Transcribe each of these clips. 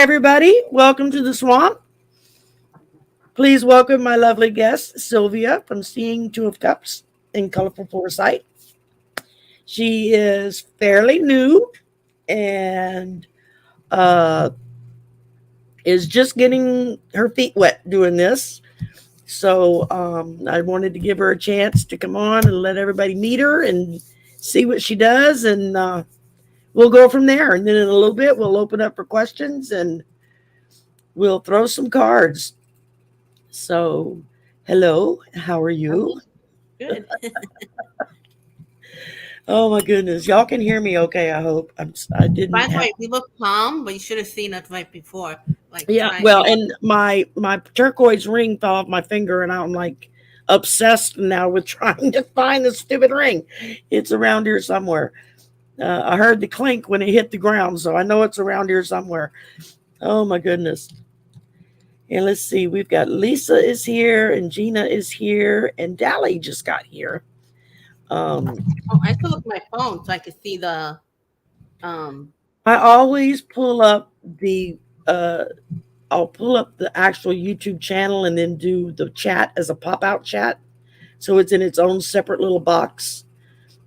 everybody. Welcome to the swamp. Please welcome my lovely guest, Sylvia from Seeing Two of Cups in Colorful Foresight. She is fairly new and uh, is just getting her feet wet doing this. So I wanted to give her a chance to come on and let everybody meet her and see what she does. And we'll go from there. And then in a little bit, we'll open up for questions and we'll throw some cards. So, hello, how are you? Good. Oh my goodness, y'all can hear me okay, I hope. I By didn't the have. way, we look calm, but you should have seen us right before. Like Yeah, trying well, to. and my turquoise ring fell off my finger and I'm like obsessed now with trying to find the stupid ring. It's around here somewhere. I heard the clink when it hit the ground, so I know it's around here somewhere. Oh my goodness. And let's see, we've got Lisa is here and Gina is here and Dally just got here. Um, Oh, I still look at my phone so I could see the. Um. I always pull up the uh I'll pull up the actual YouTube channel and then do the chat as a pop-out chat. So it's in its own separate little box.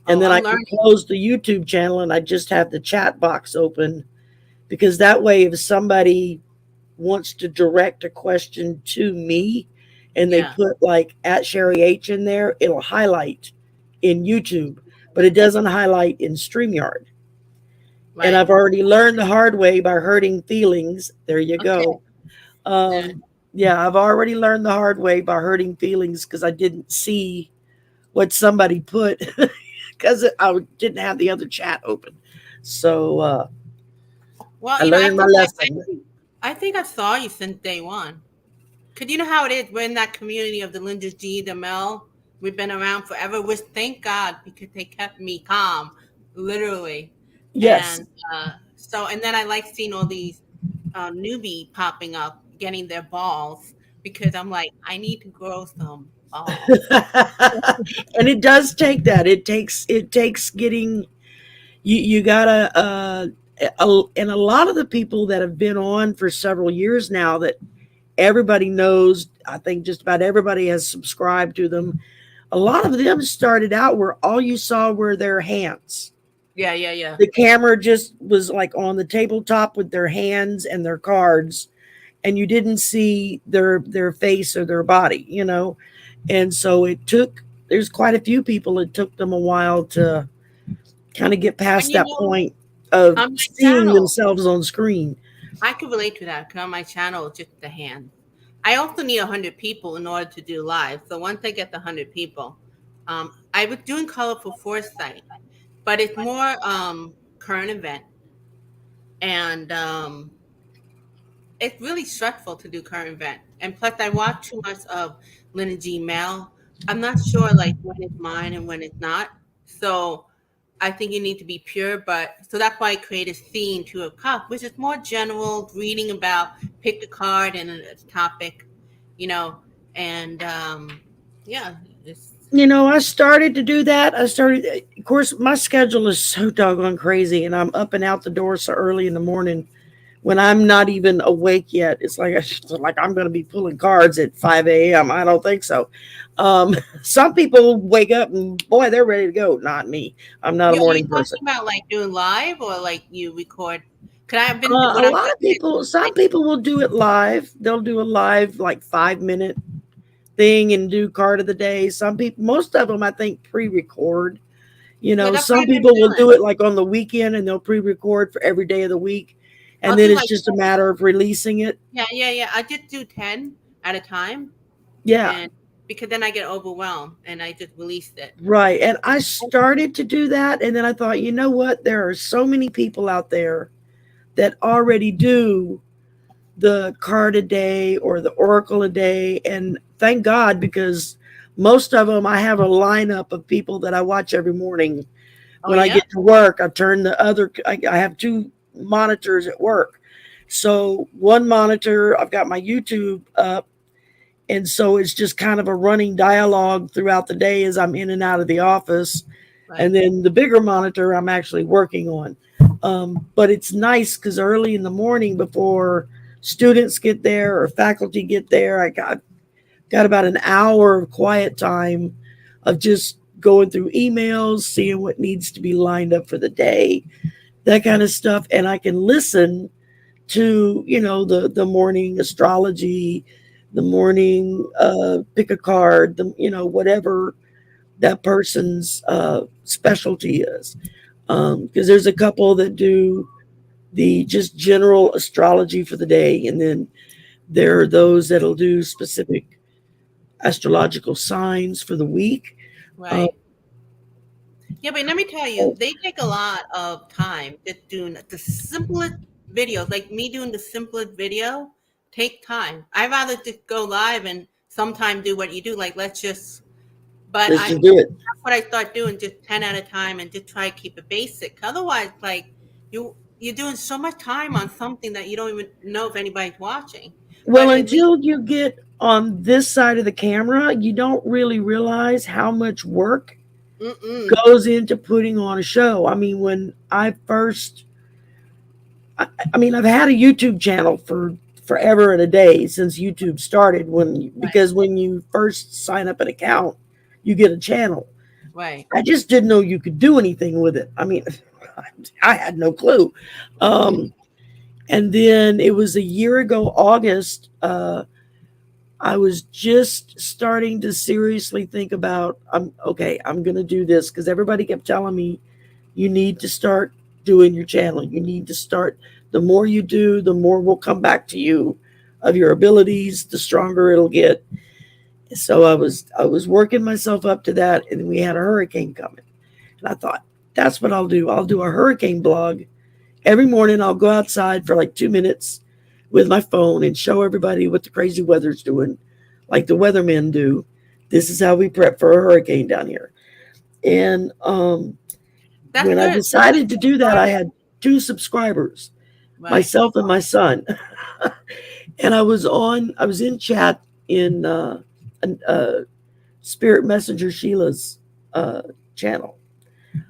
And Oh, then I I'm can learning. close the YouTube channel and I just have the chat box open because that way if somebody wants to direct a question to me and they Yeah. put like at Sherry H in there, it'll highlight in YouTube, but it doesn't highlight in StreamYard. And Right. I've already learned the hard way by hurting feelings. There you Okay. go. Yeah. Yeah, I've already learned the hard way by hurting feelings because I didn't see what somebody put because I didn't have the other chat open. So Well, I I learned my think lesson. I think I saw you since day one. Cause you know how it is. We're in that community of the Lindas G, the Mel. We've been around forever. Which thank God because they kept me calm, literally. Yes. And and then I like seeing all these newbie popping up, getting their balls because I'm like, I need to grow some balls. And it does take that. It takes getting you gotta and a lot of the people that have been on for several years now that everybody knows, I think just about everybody has subscribed to them. A lot of them started out where all you saw were their hands. Yeah, yeah, yeah. The camera just was like on the tabletop with their hands and their cards, and you didn't see their face or their body. And so there's quite a few people, it took them a while to kind of get And past that point of on my seeing channel, themselves on screen. I can relate to that because on my channel, it's just the hand. I also need 100 people in order to do live. So once I get the 100 people, I was doing Colorful Foresight, but it's more current event. And it's really stressful to do current event. And plus, I watch too much of Lynn G. Mel. I'm not sure like when it's mine and when it's not. So I think you need to be pure. But so that's why I created Scene to a Cup, which is more general, reading about pick a card and a topic, you know. And yeah, it's I started to do that. Of course, my schedule is so doggone crazy, and I'm up and out the door so early in the morning when I'm not even awake yet. It's like I'm going to be pulling cards at 5 a.m. I don't think so. Some people wake up and boy, they're ready to go. Not me. I'm not a are you morning talking person. about like doing live or like you record? Cause I've been A when I'm lot of people, some people will do it live. They'll do a live like 5 minute thing and do card of the day. Some people, most of them, I think, pre-record. yeah, that's what Some I've been people will doing. do it like on the weekend and they'll pre-record for every day of the week, and I'll then do it's like just a matter of releasing it. yeah, yeah, yeah. I just do 10 at a time, Yeah, and because then I get overwhelmed and I just released it. right. And I started to do that, and then I thought, you know what? There are so many people out there that already do the card a day or the oracle a day, and thank God because most of them I have a lineup of people that I watch every morning. Oh When I yeah, get to work, I turn I have two monitors at work. So one monitor, I've got my YouTube up. And so it's just kind of a running dialogue throughout the day as I'm in and out of the office. And right. then the bigger monitor I'm actually working on. But it's nice because early in the morning before students get there or faculty get there, I got about an hour of quiet time of just going through emails, seeing what needs to be lined up for the day, that kind of stuff. And I can listen to, the morning astrology, the morning pick a card, whatever that person's specialty is. Because there's a couple that do the just general astrology for the day, and then there are those that'll do specific astrological signs for the week. Um, Right. Yeah, but let me tell you, they take a lot of time just doing the simplest videos, like me doing the simplest video, take time. I'd rather just go live and sometime do what you do. Like, but let's just do it. that's what I start doing, just 10 at a time and just try to keep it basic. Otherwise, like, you're doing so much time on something that you don't even know if anybody's watching. Well, But at least, until you get on this side of the camera, you don't really realize how much work mm-mm, goes into putting on a show. I mean, when I first, I've had a YouTube channel for forever and a day since YouTube started. right, Because when you first sign up an account, you get a channel. right, I just didn't know you could do anything with it. I mean, I had no clue. Um, and then it was a year ago, August. I was just starting to seriously think about, I'm going to do this because everybody kept telling me, you need to start doing your channel. You need to start. The more you do, the more will come back to you of your abilities, the stronger it'll get. So I was working myself up to that, and we had a hurricane coming. And I thought, that's what I'll do. I'll do a hurricane blog. Every morning I'll go outside for like 2 minutes with my phone and show everybody what the crazy weather's doing, like the weathermen do. This is how we prep for a hurricane down here. And that's when I good. That's a decided to good do that, I start. had 2 subscribers, Right, myself and my son. And I was in chat in Spirit Messenger Sheila's channel.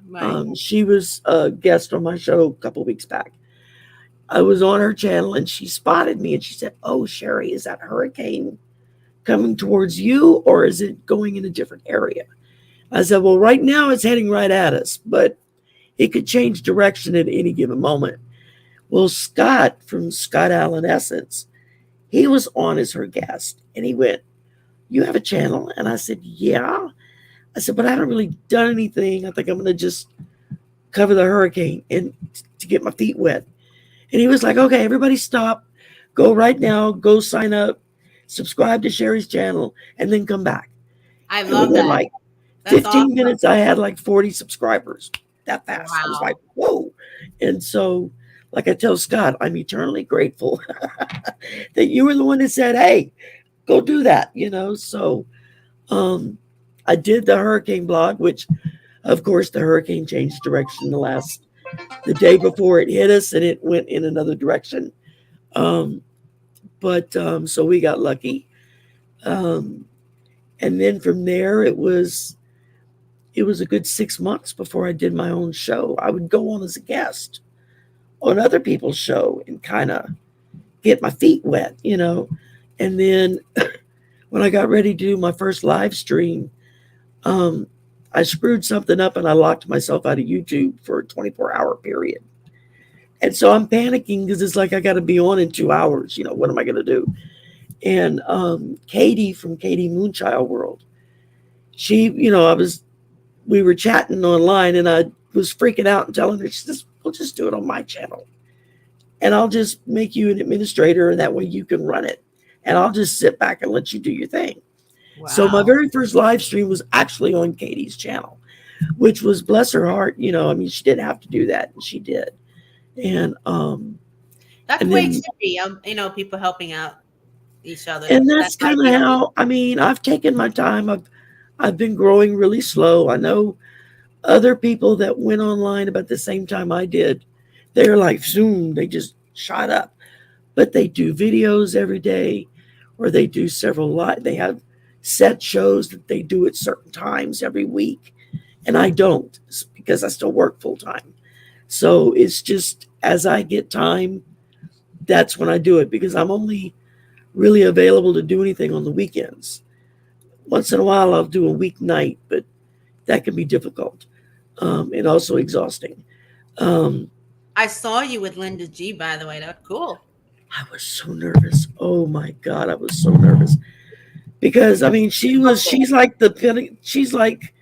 right. She was a guest on my show a couple weeks back. I was on her channel and she spotted me and she said, "Oh, Sherry, is that hurricane coming towards you or is it going in a different area?" I said, "Well, right now it's heading right at us, but it could change direction at any given moment." Well, Scott from Scott Allen Essence, he was on as her guest and he went, "You have a channel?" And I said, "Yeah." I said, "But I haven't really done anything. I think I'm going to just cover the hurricane and to get my feet wet." And he was like, "Okay, everybody stop. Go right now. Go sign up. Subscribe to Sherry's channel and then come back." I And love within that. like That's 15 awesome. minutes, I had like 40 subscribers that fast. I was like, Wow. whoa. And so, like I tell Scott, I'm eternally grateful that you were the one that said, "Hey, go do that." So um, I did the hurricane blog, which, of course, the hurricane changed direction the day before it hit us and it went in another direction. Um, but so we got lucky. Um, and then from there, it was a good 6 months before I did my own show. I would go on as a guest on other people's show and kind of get my feet wet. And then when I got ready to do my first live stream, um, I screwed something up and I locked myself out of YouTube for a 24-hour period. And so I'm panicking because it's like I got to be on in 2 hours. What am I going to do? And Katie from Katie Moonchild World, we were chatting online and I was freaking out and telling her, she says, "We'll just do it on my channel. And I'll just make you an administrator and that way you can run it. And I'll just sit back and let you do your thing." So my Wow. very first live stream was actually on Katie's channel, which was, bless her heart, she didn't have to do that and she did. And That's and the way it then should be. People helping out each other. and That's that's kind of ideal. how I've taken my time. I've been growing really slow. I know other people that went online about the same time I did. They're like Zoom, they just shot up. But they do videos every day, or they do several live. They have set shows that they do at certain times every week, and I don't because I still work full time. So it's just as I get time, that's when I do it, because I'm only really available to do anything on the weekends. Once in a while, I'll do a weeknight, but that can be difficult, and also exhausting. Um, I saw you with Linda G, by the way. That's cool. I was so nervous. Oh my God, I was so nervous because I mean, she's like she's like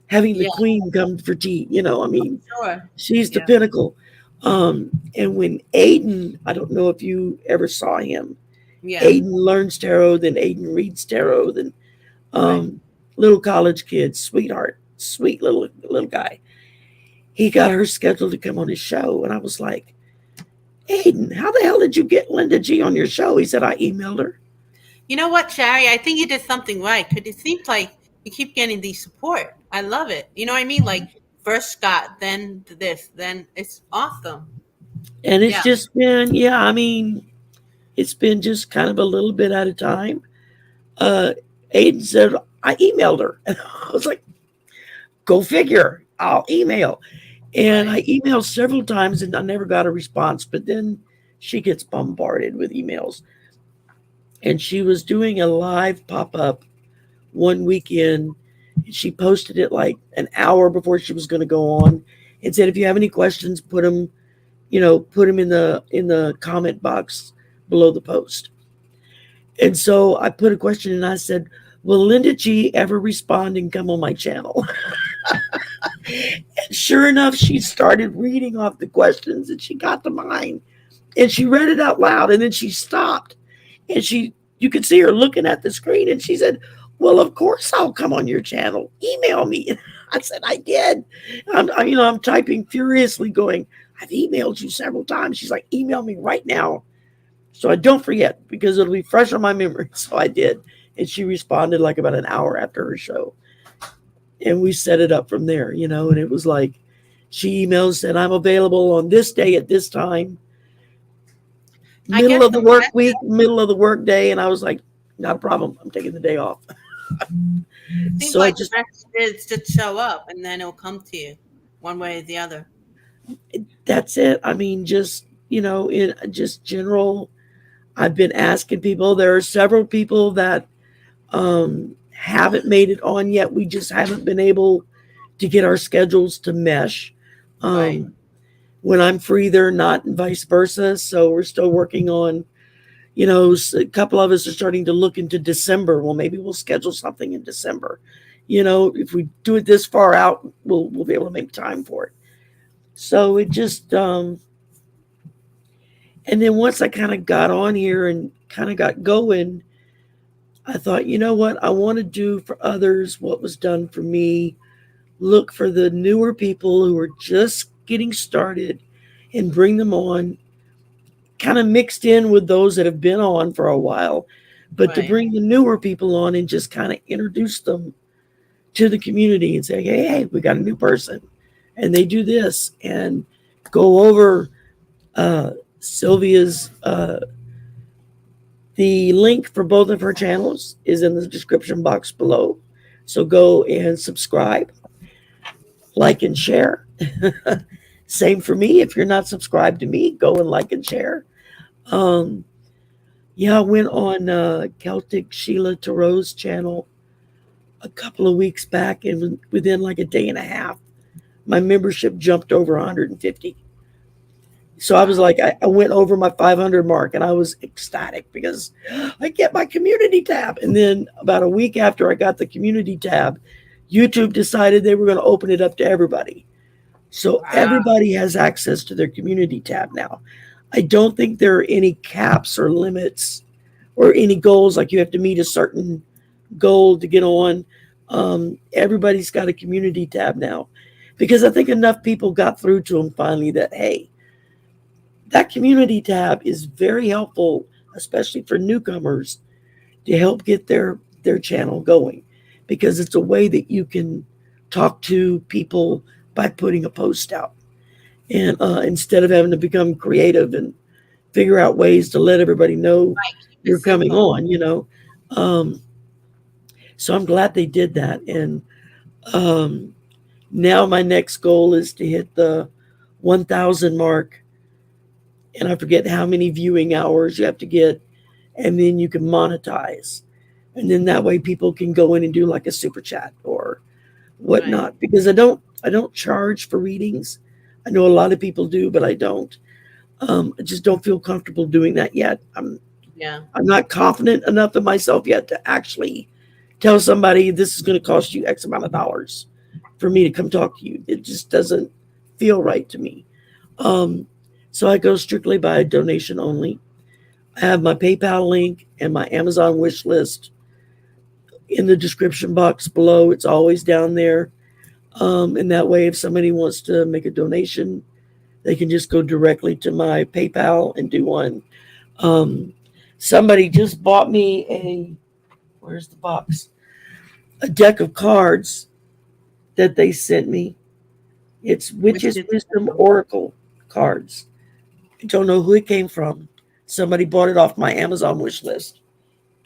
having the Yeah, queen come for tea. I mean, sure. she's the Yeah, pinnacle. And when Aiden, I don't know if you ever saw him. yeah, Aiden learns tarot, then Aiden reads tarot, then right. um, little college kid, sweetheart, sweet little guy. He got her scheduled to come on his show, and I was like, Aiden, how the hell did you get Linda G on your show? He said I emailed her. You know what, Shari? I think you did something right because it seems like you keep getting the support. I love it. You know what I mean? Like first Scott, then this, then it's awesome. And it's Yeah. just been, yeah, I mean, it's been just kind of a little bit at a time. Uh, Aiden said, I emailed her. And I was like, go figure, I'll email. And Right. I emailed several times and I never got a response. But then she gets bombarded with emails. And she was doing a live pop up one weekend. She posted it like an hour before she was going to go on and said, if you have any questions, put them in the comment box below the post. And so I put a question and I said, will Linda G ever respond and come on my channel? And sure enough, she started reading off the questions and she got to mine and she read it out loud and then she stopped and you could see her looking at the screen and she said, well, of course I'll come on your channel. Email me. And I said, I did. I'm typing furiously going, I've emailed you several times. She's like, email me right now so I don't forget because it'll be fresh on my memory. So I did. And she responded like about an hour after her show. And we set it up from there, and it was like she emails said, I'm available on this day at this time, I middle guess of the the work week, middle of the work day. And I was like, not a problem. I'm taking the day off. it seems So I like the just, message is just show up and then it'll come to you one way or the other. that's it. I mean, just, in just general, I've been asking people. There are several people that haven't made it on yet. We just haven't been able to get our schedules to mesh. Right. Um, when I'm free, they're not, and vice versa. So we're still working on, a couple of us are starting to look into December. Well, maybe we'll schedule something in December. If we do it this far out, we'll be able to make time for it. So it just, and then once I kind of got on here and kind of got going, I thought, you know what? I want to do for others what was done for me. Look for the newer people who are just getting started and bring them on, kind of mixed in with those that have been on for a while, but to Right. bring the newer people on and just kind of introduce them to the community and say, hey, we got a new person and they do this, and go over uh, Sylvia's. The link for both of her channels is in the description box below. So go and subscribe, like, and share. Same for me. If you're not subscribed to me, go and like and share. Um, yeah, I went on Celtic Sheila Tarot's channel a couple of weeks back, and within like a day and a half, my membership jumped over 150. So I was Wow. like, I went over my 500 mark and I was ecstatic because I get my community tab. And then about a week after I got the community tab, YouTube decided they were going to open it up to everybody. So Wow. everybody has access to their community tab now. I don't think there are any caps or limits or any goals, like you have to meet a certain goal to get on. Everybody's got a community tab now because I think enough people got through to them finally that, hey, that community tab is very helpful, especially for newcomers, to help get their channel going, because it's a way that you can talk to people by putting a post out, and instead of having to become creative and figure out ways to let everybody know Right. Keep it you're coming simple. on. Um, so I'm glad they did that, and um, now my next goal is to hit the 1,000 mark, and I forget how many viewing hours you have to get, and then you can monetize. And then that way people can go in and do like a super chat or Right. whatnot. Because I don't charge for readings. I know a lot of people do, but I don't. I just don't feel comfortable doing that yet. Yeah. I'm not confident enough in myself yet to actually tell somebody this is going to cost you X amount of dollars for me to come talk to you. It just doesn't feel right to me. Um, so I go strictly by donation only. I have my PayPal link and my Amazon wish list in the description box below. It's always down there. And that way, if somebody wants to make a donation, they can just go directly to my PayPal and do one. Um, Somebody just bought me where's the box? A deck of cards that they sent me. It's Which Witches is Wisdom Oracle cards. I don't know who it came from. Somebody bought it off my Amazon wish list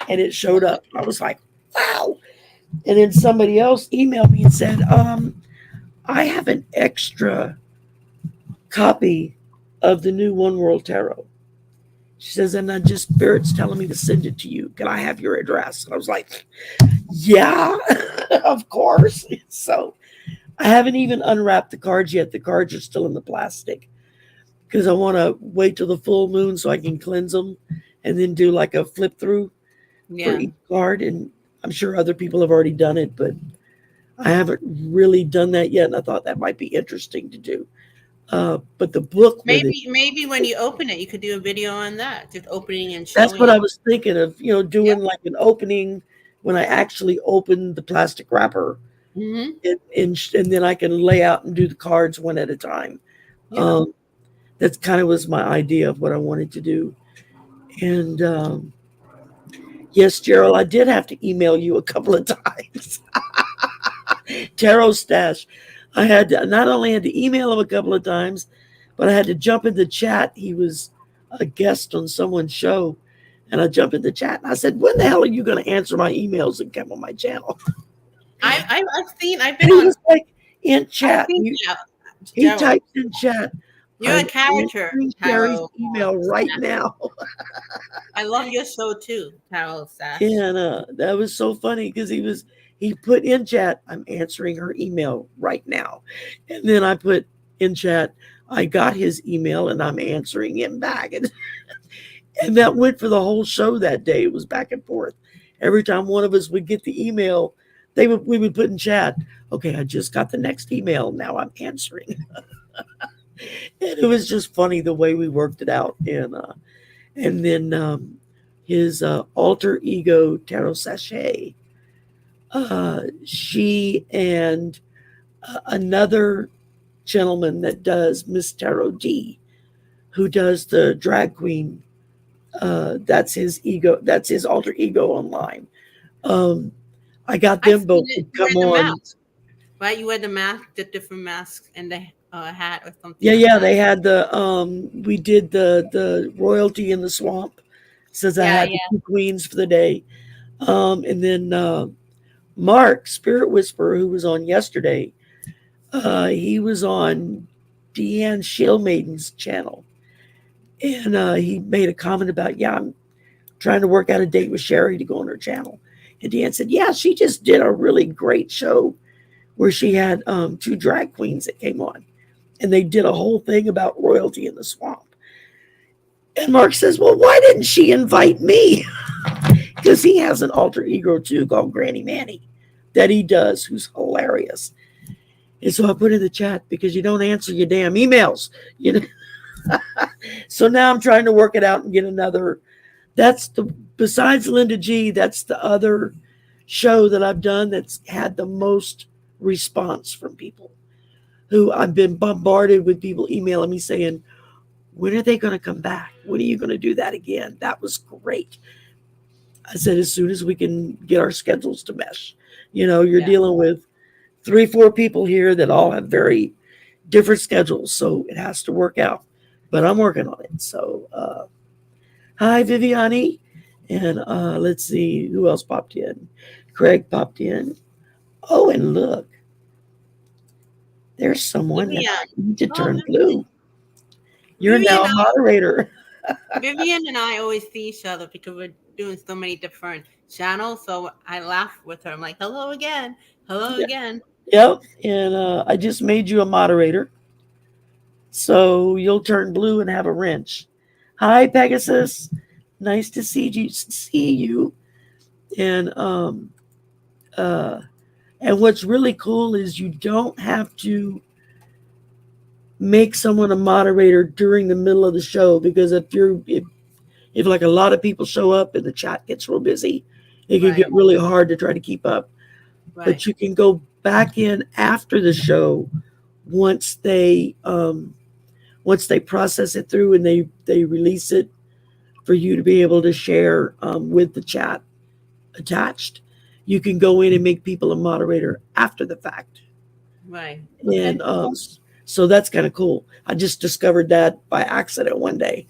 and it showed up. I was like, wow. And then somebody else emailed me and said, I have an extra copy of the new One World Tarot. She says, and I just, Spirit's telling me to send it to you. Can I have your address? And I was like, yeah, of course. So I haven't even unwrapped the cards yet. The cards are still in the plastic because I want to wait till the full moon so I can cleanse them and then do like a flip through for yeah. each card. And I'm sure other people have already done it, but I haven't really done that yet. And I thought that might be interesting to do. But the book with it, Maybe when you open it, you could do a video on that, just opening and that's showing what I it. was thinking of, Yeah. doing like an opening when I actually open the plastic wrapper, Hmm. and then I can lay out and do the cards one at a time. Yeah. Um, that's kind of was my idea of what I wanted to do. And yes, Gerald, I did have to email you a couple of times. Tarot Stash. I had to, not only had to email him a couple of times, but I had to jump in the chat. He was a guest on someone's show, and I jumped in the chat and I said, "When the hell are you going to answer my emails and come on my channel?" I've And been he on. was like, "In I've chat." seen He Gerald. types in chat, You're a "I'm character, answering Sherry's Tarot. email right now." I love your show too, Tarot Sash. And that was so funny because he put in chat, "I'm answering her email right now," and then I put in chat, "I got his email and I'm answering him back," and that went for the whole show that day. It was back and forth. Every time one of us would get the email, we would put in chat, "Okay, I just got the next email. Now I'm answering." And it was just funny the way we worked it out. And then his alter ego tarot sachet, she and another gentleman that does Miss Tarot D, who does the drag queen. That's his ego. That's his alter ego online. Um, I got I've them seen both to it. You wear come the on. mask, right? You wear the mask, the different masks, and the hat or something Yeah, like yeah. that. They had we did the royalty in the swamp. Says I Yeah, had the yeah. two queens for the day. And then Mark, Spirit Whisperer, who was on yesterday, he was on Deanne Shield Maiden's channel. And he made a comment about, yeah, I'm trying to work out a date with Sherry to go on her channel. And Deanne said, yeah, she just did a really great show where she had two drag queens that came on. And they did a whole thing about royalty in the swamp. And Mark says, well, why didn't she invite me? Because he has an alter ego too called Granny Manny that he does, who's hilarious. And so I put in the chat because you don't answer your damn emails. You know? So now I'm trying to work it out and get another. That's the besides Linda G, that's the other show that I've done that's had the most response from people who I've been bombarded with people emailing me saying, when are they going to come back? When are you going to do that again? That was great. I said, as soon as we can get our schedules to mesh. You're Yeah. dealing with 3, 4 people here that all have very different schedules. So it has to work out. But I'm working on it. So, hi, Viviani. And let's see who else popped in. Craig popped in. Oh, and look, there's someone that Sylvia. I need to Oh, turn nice. blue. You're Vivian, now a moderator. Vivian and I always see each other because we're doing so many different channels. So I laugh with her. I'm like, hello again. Hello Yeah. again. Yep. And I just made you a moderator. So you'll turn blue and have a wrench. Hi, Pegasus. Nice to see you. And uh and what's really cool is you don't have to make someone a moderator during the middle of the show, because if like a lot of people show up and the chat gets real busy, it can Right. get really hard to try to keep up. Right. But you can go back in after the show once they process it through and they release it for you to be able to share with the chat attached. You can go in and make people a moderator after the fact. Right. And Okay. so that's kind of cool. I just discovered that by accident one day.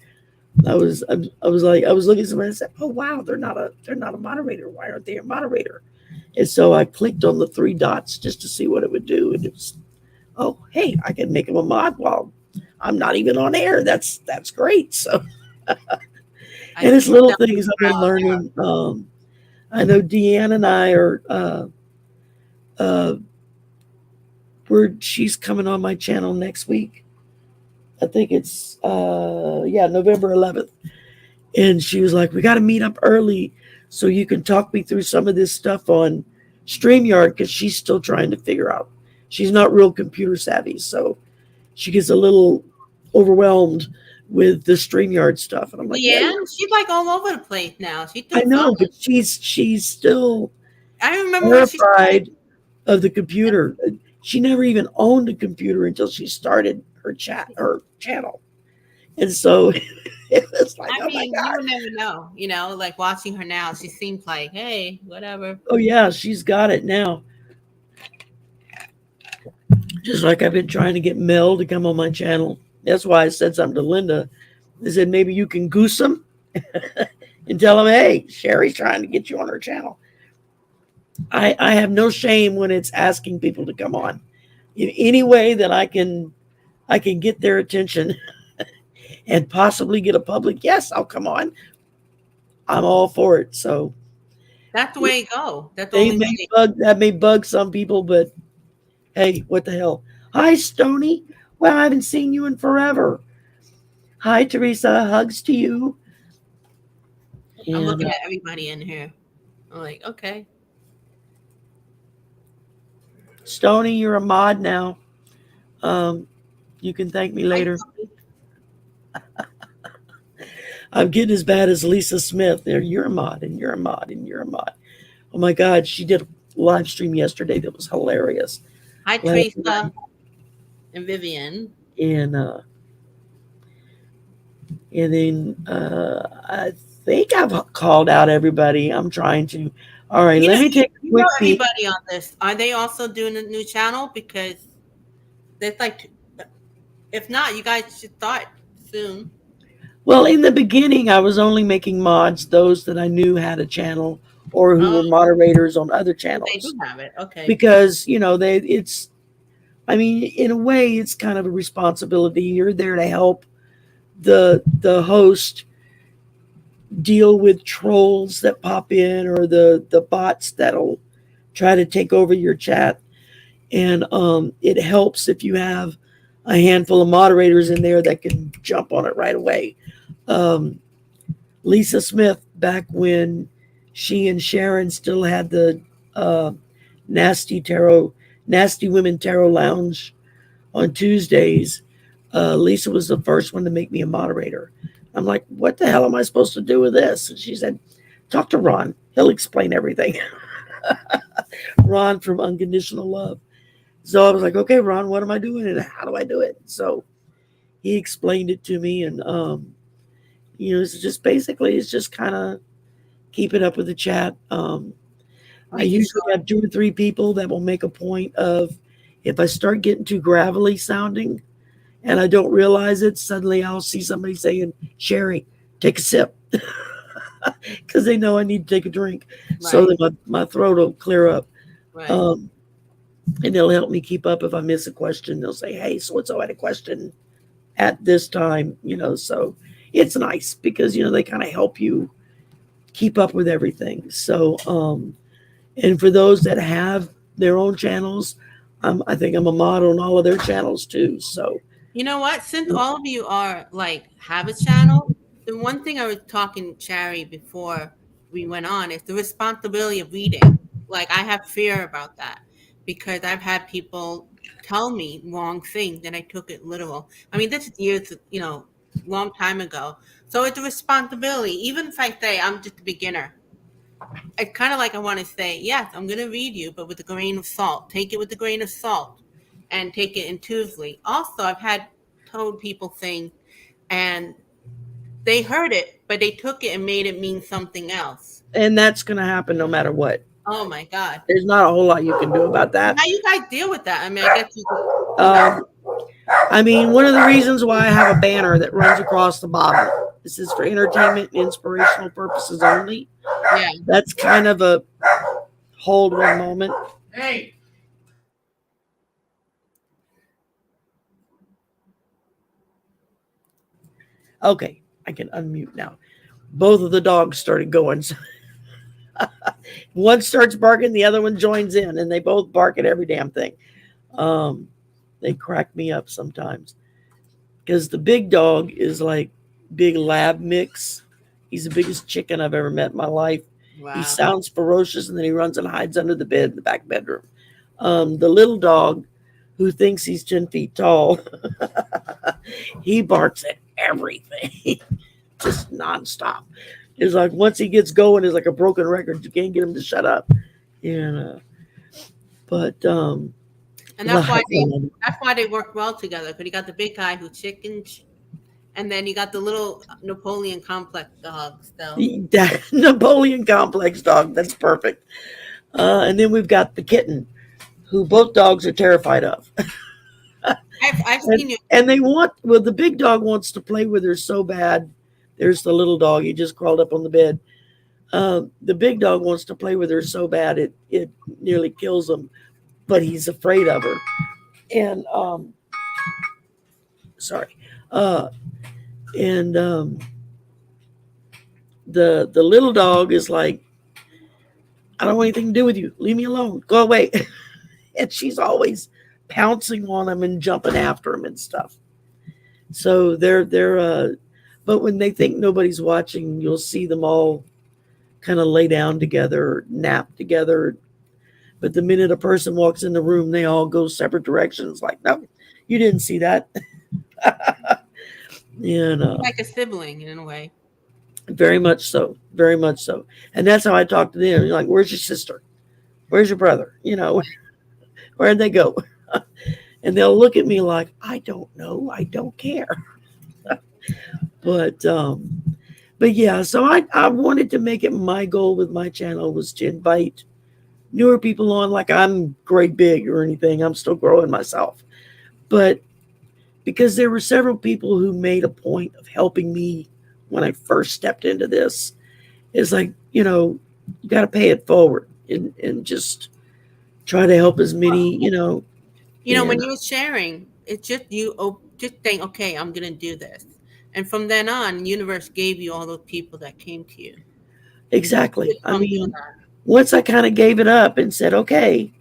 I was looking at somebody and said, "Oh wow, they're not a moderator. Why aren't they a moderator?" And so I clicked on the three dots just to see what it would do, and it was, oh hey, I can make them a mod while I'm not even on air. That's great. So I and see it's you little definitely things I've been trial and error. learning. I know Deanne and I are uh, she's coming on my channel next week. I think it's November 11th. And she was like, we got to meet up early so you can talk me through some of this stuff on StreamYard, because she's still trying to figure out. She's not real computer savvy, so she gets a little overwhelmed with the StreamYard stuff. And I'm like, yeah, Leanne, she's like all over the place now. She's I doing know, something. but she's still I remember when she started. terrified of the computer. She never even owned a computer until she started her channel. And so it was like, I oh my mean, you God. would never know, like watching her now, she seems like, hey, whatever. Oh yeah, she's got it now. Just like I've been trying to get Mel to come on my channel. That's why I said something to Linda. I said, maybe you can goose them and tell them, hey, Sherry's trying to get you on her channel. I have no shame when it's asking people to come on. In any way that I can get their attention and possibly get a public yes, I'll come on. I'm all for it. So That's the way it go. That's the they only may way. bug some people, but hey, what the hell? Hi, Stony. Well, I haven't seen you in forever. Hi, Teresa. Hugs to you. I'm And looking at everybody in here. I'm like, okay. Stony, you're a mod now. Um, you can thank me Hi, later. I'm getting as bad as Lisa Smith. There, you're a mod, and you're a mod, and you're a mod. Oh my God, she did a live stream yesterday that was hilarious. Hi, Last Teresa night. and Vivian. And then I think I've called out everybody. I'm trying to. All right, You know, let me you, take a you know quick peek. everybody on this. Are they also doing a new channel? Because there's like, if not, you guys should start soon. Well, in the beginning, I was only making mods those that I knew had a channel or who Oh, were moderators on other they do channels, have it. Okay. because it's. I mean, in a way, it's kind of a responsibility. You're there to help the host deal with trolls that pop in, or the bots that'll try to take over your chat. And it helps if you have a handful of moderators in there that can jump on it right away. Um, Lisa Smith, back when she and Sharon still had the uh, Nasty Women Tarot Lounge on Tuesdays, Lisa was the first one to make me a moderator. I'm like, what the hell am I supposed to do with this? And she said, talk to Ron. He'll explain everything. Ron from Unconditional Love. So I was like, okay, Ron, what am I doing and how do I do it? So he explained it to me. And, it's just basically, it's just kind of keeping up with the chat. I Making usually sure. have 2 or 3 people that will make a point of, if I start getting too gravelly sounding and I don't realize it, suddenly I'll see somebody saying, Sherry, take a sip. Because they know I need to take a drink so Right. that my throat will clear up. Right. And they'll help me keep up. If I miss a question, they'll say, hey, so-and-so had a question. at this time, so it's nice because, they kind of help you keep up with everything. So, and for those that have their own channels, I think I'm a mod on all of their channels too. So, You know what? Since all of you are like have a channel, the one thing I was talking Shari before we went on is the responsibility of reading. Like I have fear about that because I've had people tell me wrong things and I took it literal. I mean, this is years, long time ago. So it's a responsibility. Even if I say I'm just a beginner, it's kind of like I want to say, yes, I'm going to read you, but with a grain of salt. Take it with a grain of salt and take it intuitively. Also, I've had told people things and they heard it, but they took it and made it mean something else. and that's going to happen no matter what. Oh my God. There's not a whole lot you can do about So that. how you guys deal with that? I mean, I guess you just, Um, I mean, one of the reasons why I have a banner that runs across the bottom, this is for entertainment and inspirational purposes only. yeah. That's kind of a hold one moment. Hey, Okay, I can unmute now. Both of the dogs started going. One starts barking, the other one joins in, and they both bark at every damn thing. They crack me up sometimes because the big dog is like big lab mix. He's the biggest chicken I've ever met in my life. Wow. He sounds ferocious, and then he runs and hides under the bed in the back bedroom. The little dog, who thinks he's 10 feet tall, he barks at everything, just nonstop. It's like once he gets going, it's like a broken record. You can't get him to shut up. But And that's why they work well together. Because you got the big guy who chickens, and then you got the little Napoleon complex dog. So that Napoleon complex dog, that's perfect. And then we've got the kitten, who both dogs are terrified of. I've seen you. And the big dog wants to play with her so bad. There's the little dog. He just crawled up on the bed. The big dog wants to play with her so bad it nearly kills him, but he's afraid of her. And sorry. And the little dog is like, I don't want anything to do with you. Leave me alone. Go away. And she's always pouncing on him and jumping after him and stuff. So but when they think nobody's watching, you'll see them all kind of lay down together, nap together. But the minute a person walks in the room, they all go separate directions. Like, no, you didn't see that. Like a sibling in a way. Very much so. Very much so. And that's how I talk to them. You're like, where's your sister? Where's your brother? Where'd they go? And they'll look at me like, I don't know. I don't care. But yeah, so I wanted to make it my goal with my channel was to invite newer people on. Like I'm great big or anything. I'm still growing myself. But because there were several people who made a point of helping me when I first stepped into this, it's like, you got to pay it forward and just try to help as many, when you were sharing, it's just just think, okay, I'm going to do this. And from then on, the universe gave you all those people that came to you. Exactly. I mean, once I kind of gave it up and said, okay,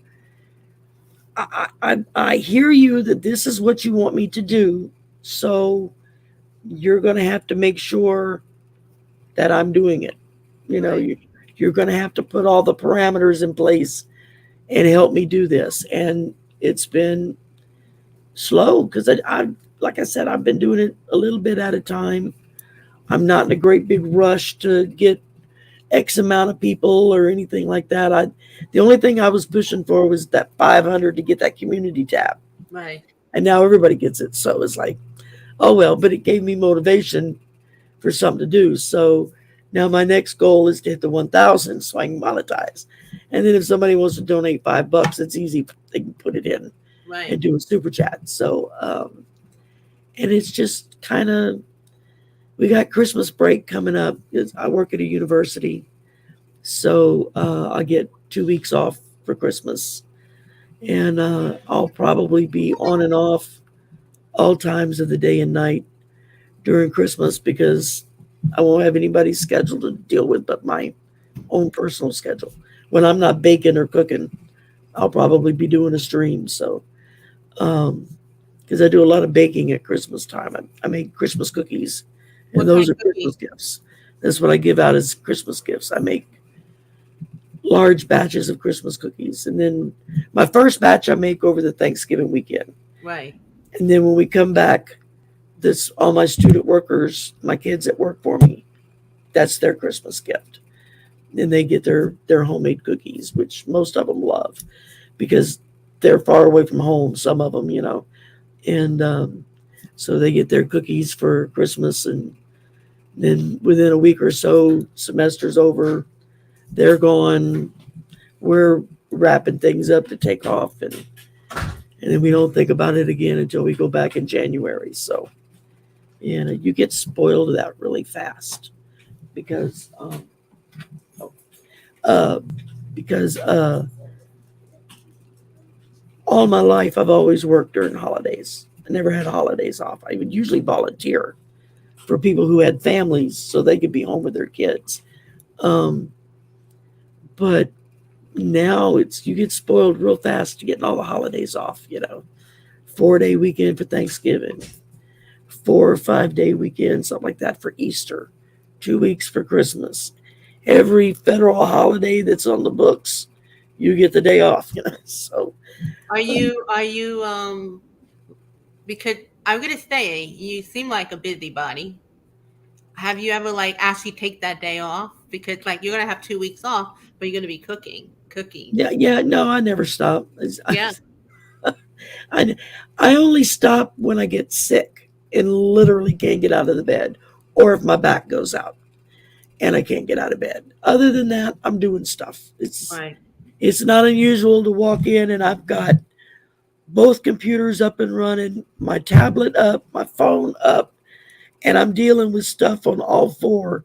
I hear you that this is what you want me to do. So you're going to have to make sure that I'm doing it. Right. You're going to have to put all the parameters in place and help me do this. And it's been slow because I like I said, I've been doing it a little bit at a time. I'm not in a great big rush to get X amount of people or anything like that. The only thing I was pushing for was that 500 to get that community tab. Right. And now everybody gets it. So it's like, oh, well, but it gave me motivation for something to do. So now my next goal is to hit the 1,000 so I can monetize. And then if somebody wants to donate $5, it's easy. They can put it in and do a super chat. So, and it's just kind of, we got Christmas break coming up. I work at a university. So I get 2 weeks off for Christmas. And I'll probably be on and off all times of the day and night during Christmas because I won't have anybody's schedule to deal with but my own personal schedule. When I'm not baking or cooking, I'll probably be doing a stream. So, because I do a lot of baking at Christmas time, I make Christmas cookies, and What kind those of are cookies? Christmas gifts. That's what I give out as Christmas gifts. I make large batches of Christmas cookies, and then my first batch I make over the Thanksgiving weekend, Right. and then when we come back, this all my student workers, my kids that work for me, that's their Christmas gift, and they get their homemade cookies, which most of them love because they're far away from home. Some of them, and so they get their cookies for Christmas, and then within a week or so, semester's over, they're gone. We're wrapping things up to take off, and then we don't think about it again until we go back in January. So, you get spoiled of that really fast because oh, uh, because all my life I've always worked during holidays. I never had holidays off. I would usually volunteer for people who had families so they could be home with their kids. Um, but now you get spoiled real fast getting all the holidays off. 4-day weekend for Thanksgiving, 4 or 5 day weekend, something like that for Easter, 2 weeks for Christmas. Every federal holiday that's on the books, you get the day off. So Are you because I'm gonna say you seem like a busybody. Have you ever like actually take that day off? Because like you're gonna have 2 weeks off, but you're gonna be cooking. yeah, yeah, no, I never stop. Yeah. I, I only stop when I get sick and literally can't get out of the bed, or if my back goes out and I can't get out of bed. Other than that, I'm doing stuff. Right. It's not unusual to walk in and I've got both computers up and running, my tablet up, my phone up, and I'm dealing with stuff on all four.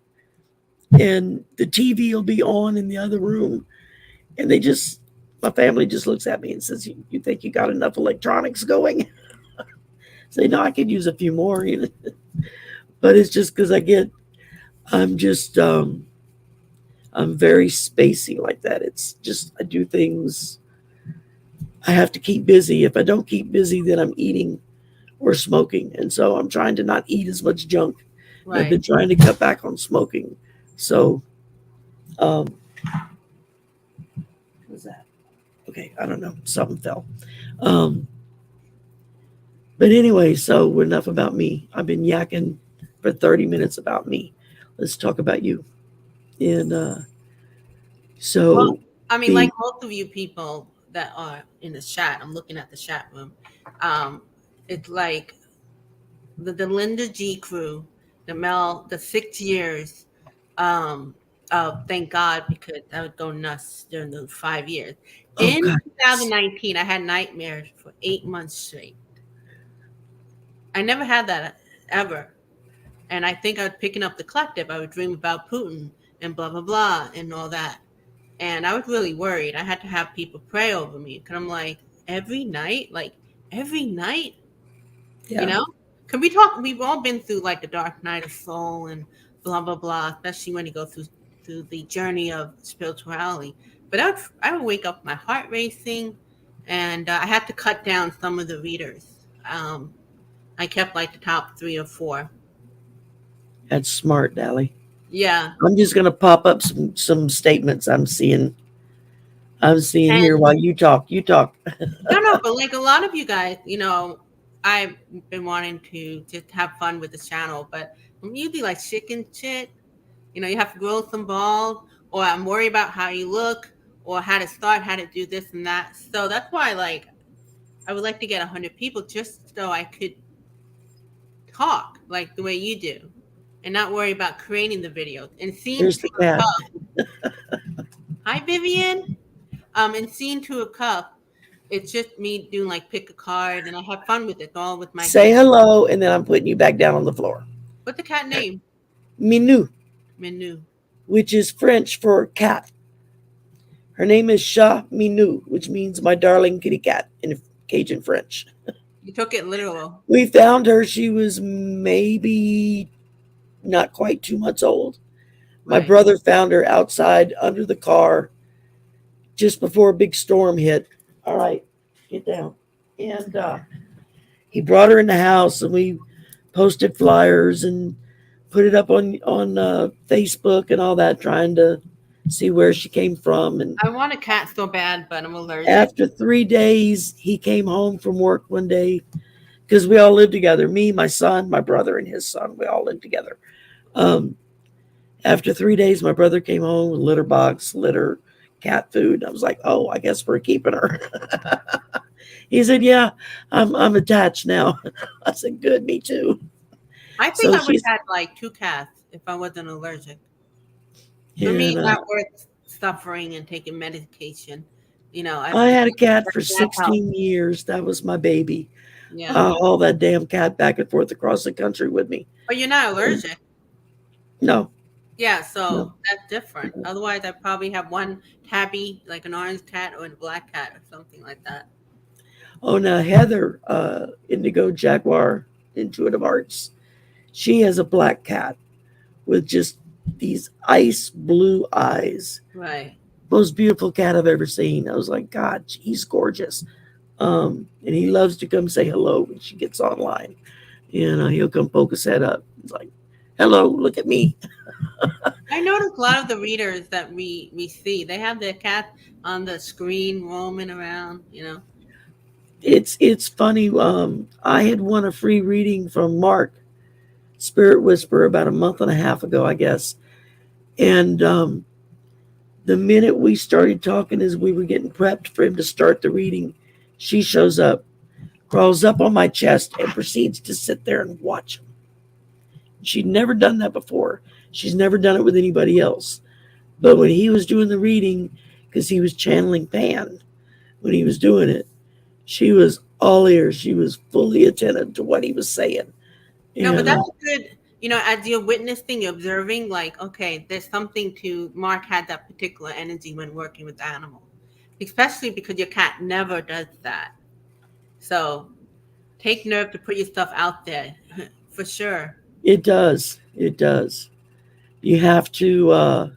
And the TV will be on in the other room, and my family just looks at me and says, "You think you got enough electronics going?" Say, "No, I could use a few more." But it's just because I'm just, I'm very spacey like that. It's just I do things. I have to keep busy. If I don't keep busy, then I'm eating or smoking, and so I'm trying to not eat as much junk. And I've Right. been trying to cut back on smoking. So, um, what was that? Okay, I don't know. Something fell. Um, but anyway, so enough about me. I've been yakking for 30 minutes about me. Let's talk about you. And Well, so I mean, like the most of you people that are in the chat, I'm looking at the chat room. Um, it's like the Linda G crew, the 6 years um, of thank God because I would go nuts during those 5 years. oh In god, 2019, I had nightmares for 8 months straight. I never had that ever. And I think I was picking up the collective. I would dream about Putin and blah, blah, blah, and all that. And I was really worried. I had to have people pray over me because I'm like, every night, you yeah, know? Can we talk? We've all been through like the dark night of soul and blah, blah, blah, especially when you go through the journey of spirituality. But I would wake up my heart racing, and I had to cut down some of the readers. I kept like the top 3 or 4. that's smart, Dally. Yeah. I'm just gonna pop up some statements I'm seeing here And while you talk. You talk. no, but like a lot of you guys, I've been wanting to just have fun with the channel, but I'm usually like chicken shit. You have to grow some balls, or I'm worried about how you look, or how to start, how to do this and that. So that's why, like, I would like to get 100 people just so I could talk like the way you do, and not worry about creating the videos and seeing There's to the a cat. cup. Hi, Vivian. And seeing to a cup. It's just me doing like pick a card, and I have fun with it all with my Say cat. hello, and then I'm putting you back down on the floor. What's the cat name? Minou, Menu. which is French for cat. Her name is Chat Minou, which means my darling kitty cat in Cajun French. You took it literal. We found her. She was maybe not quite 2 months old. My Right. brother found her outside under the car just before a big storm hit. All right, get down. And he brought her in the house, and we posted flyers and put it up on Facebook and all that, trying to see where she came from. And I want a cat so bad, but I'm allergic. after 3 days, he came home from work one day because we all lived together. Me, my son, my brother, and his son. We all lived together. Um, After 3 days, my brother came home with litter box, litter, cat food. I was like, oh, I guess we're keeping her. He said, yeah, I'm attached now. I said, good, me too. I think So I would she's, have had like 2 cats if I wasn't allergic. For me, and it's not worth suffering and taking medication. I had a cat for That helps. 16 years. That was my baby. Yeah. I hauled that damn cat back and forth across the country with me. But you're not And allergic. no, Yeah, no. so that's different. Otherwise, I probably have one tabby, like an orange cat or a black cat or something like that. Oh, now Heather, Indigo Jaguar, Intuitive Arts, she has a black cat with just these ice blue eyes. Right. Most beautiful cat I've ever seen. I was like, God, he's gorgeous. And he loves to come say hello when she gets online. He'll come poke his head up. He's like, hello, look at me. I notice a lot of the readers that we see, they have their cat on the screen roaming around. It's funny. I had won a free reading from Mark, Spirit Whisperer, about a month and a half ago, I guess. And the minute we started talking, as we were getting prepped for him to start the reading, she shows up, crawls up on my chest, and proceeds to sit there and watch him. She'd never done that before. She's never done it with anybody else. But when he was doing the reading, because he was channeling Pan when he was doing it, she was all ears. She was fully attentive to what he was saying. No, but And that's good. As you're witnessing, you're observing, like, okay, there's something to Mark had that particular energy when working with animals, especially because your cat never does that. So take nerve to put your stuff out there for sure. it does. It does. You have to.